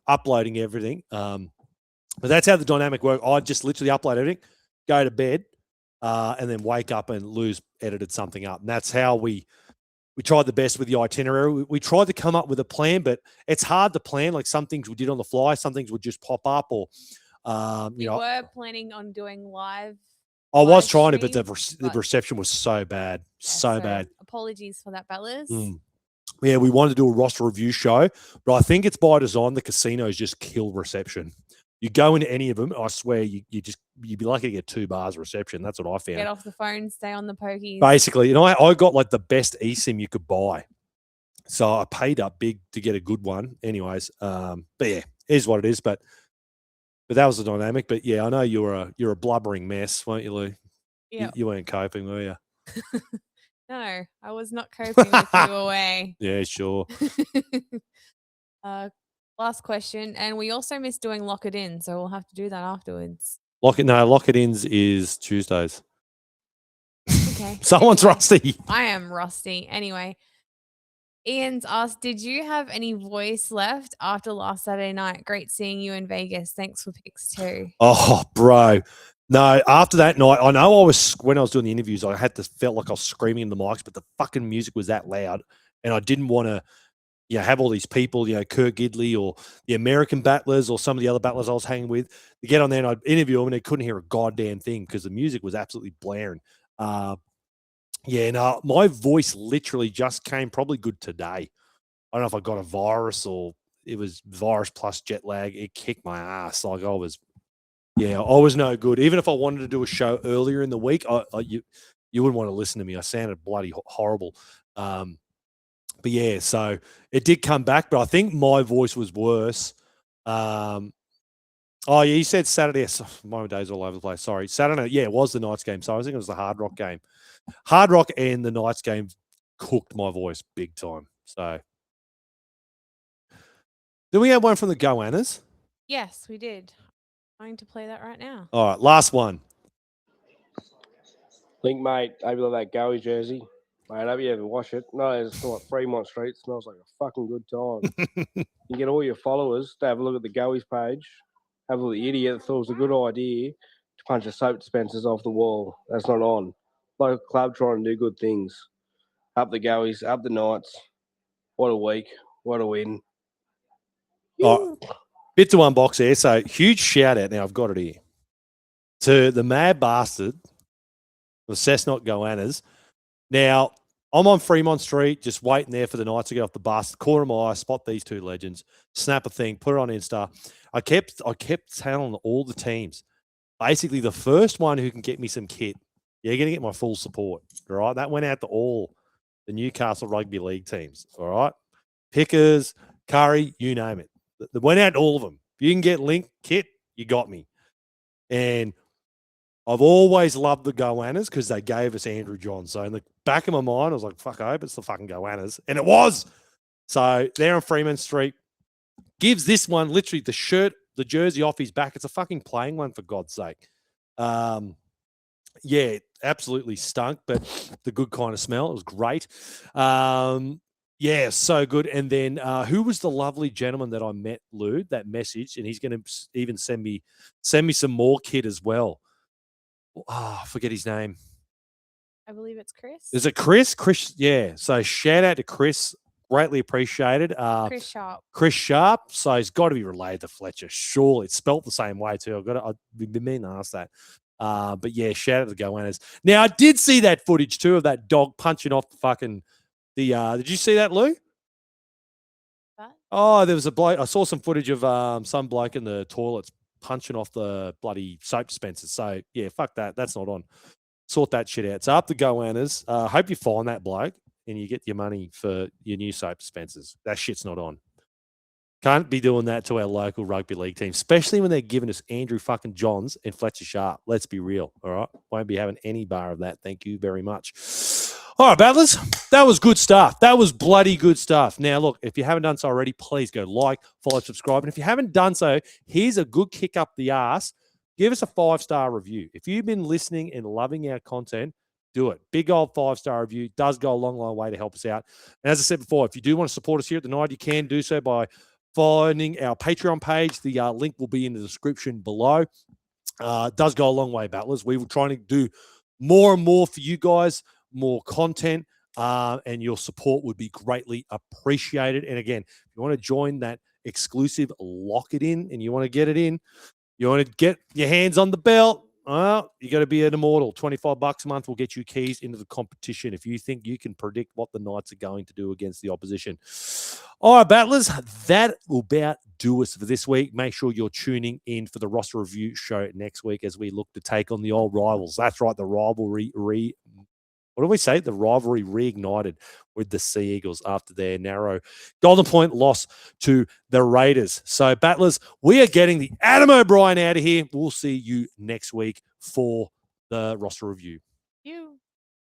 uploading everything. But that's how the dynamic worked. I'd just literally upload everything, go to bed, and then wake up and Lou's edited something up. And that's how we tried the best with the itinerary. We tried to come up with a plan, but it's hard to plan. Like, some things we did on the fly, some things would just pop up, or we were planning on doing live. I was trying to, but the reception was so bad. So bad. Apologies for that, Bellas. Yeah, we wanted to do a roster review show, but I think it's by design. The casinos just kill reception. You go into any of them, I swear, you'd be lucky to get 2 bars of reception. That's what I found. Get off the phone, stay on the pokies. Basically, I got like the best eSIM you could buy. So I paid up big to get a good one. Anyways, but yeah, it is what it is. But that was the dynamic. But yeah, I know you're a blubbering mess, weren't you, Lou? Yeah. You weren't coping, were you? No, I was not coping with you away. Yeah, sure. Last question. And we also missed doing Lock It In, so we'll have to do that afterwards. Lock It In's is Tuesdays. Okay. Someone's rusty. I am rusty. Anyway, Ian's asked, did you have any voice left after last Saturday night? Great seeing you in Vegas. Thanks for picks too. Oh, bro. No, after that night, I know when I was doing the interviews, I felt like I was screaming in the mics, but the fucking music was that loud, and I didn't want to, have all these people, Kurt Gidley or the American battlers or some of the other battlers I was hanging with, to get on there and I'd interview them and they couldn't hear a goddamn thing because the music was absolutely blaring. My voice literally just came probably good today. I don't know if I got a virus or it was virus plus jet lag. It kicked my ass. Like I was no good. Even if I wanted to do a show earlier in the week, you wouldn't want to listen to me. I sounded bloody horrible. But yeah, so it did come back, but I think my voice was worse. You said Saturday. My day's all over the place. Sorry. Saturday. Yeah, it was the Knights game. So I think it was the Hard Rock game. Hard Rock and the Knights game cooked my voice big time. So did we have one from the Goannas? Yes, we did. I'm going to play that right now. All right, last one. Link, mate, hope you love that Goey jersey. Mate, I hope you ever wash it. No, it's not Fremont Street. It smells like a fucking good time. You get all your followers to have a look at the Goey's page. Have a look at the idiot that thought it was a good idea to punch the soap dispensers off the wall. That's not on. Local club trying to do good things. Up the Goeys, up the Knights. What a week. What a win. Oh, bit to unbox here. So huge shout out. Now I've got it here to the mad bastard, the Cessnock Goannas. Now I'm on Fremont Street, just waiting there for the Knights to get off the bus. Corner of my eye, spot these two legends, snap a thing, put it on Insta. I kept telling all the teams, basically the first one who can get me some kit, you're going to get my full support. All right, that went out to all the Newcastle Rugby League teams. All right, Pickers, Curry, you name it. That went out to all of them. If you can get Link kit, you got me. And I've always loved the Goannas because they gave us Andrew John. So in the back of my mind, I was like, fuck, I hope it's the fucking Goannas. And it was. So there on Fremont Street, gives this one literally the shirt, the jersey off his back. It's a fucking playing one, for God's sake. Yeah, it absolutely stunk, but the good kind of smell. It was great. Yeah, so good. And then who was the lovely gentleman that I met, Lou, that message? And he's going to even send me some more kit as well. Oh, I forget his name. I believe it's Chris. Is it Chris? Chris, yeah. So shout out to Chris. Greatly appreciated. Chris Sharpe. Chris Sharpe. So he's got to be related to Fletcher. Surely. It's spelt the same way too. I've been meaning to ask that. But yeah, shout out to the Goannas. Now I did see that footage too of that dog punching off the fucking did you see that, Lou? What? Oh, there was a bloke. I saw some footage of some bloke in the toilets punching off the bloody soap dispensers. So yeah, fuck that. That's not on. Sort that shit out. So up the Goannas. Hope you find that bloke and you get your money for your new soap dispensers. That shit's not on. Can't be doing that to our local rugby league team, especially when they're giving us Andrew fucking Johns and Fletcher Sharpe. Let's be real, all right? Won't be having any bar of that. Thank you very much. All right, Battlers, that was good stuff. That was bloody good stuff. Now, look, if you haven't done so already, please go like, follow, subscribe. And if you haven't done so, here's a good kick up the ass. Give us a 5-star review. If you've been listening and loving our content, do it. Big old 5-star review does go a long, long way to help us out. And as I said before, if you do want to support us here at the Night, you can do so by finding our Patreon page. The link will be in the description below. Does go a long way, Battlers. We were trying to do more and more for you guys, more content, and your support would be greatly appreciated. And again, if you want to join that exclusive Lock It In and you want to get it in, you want to get your hands on the belt, you got to be an immortal. $25 a month will get you keys into the competition if you think you can predict what the Knights are going to do against the opposition. All right, Battlers, that will about do us for this week. Make sure you're tuning in for the roster review show next week as we look to take on the old rivals. That's right, the rivalry what do we say? The rivalry reignited with the Sea Eagles after their narrow Golden Point loss to the Raiders. So, Battlers, we are getting the Adam O'Brien out of here. We'll see you next week for the roster review.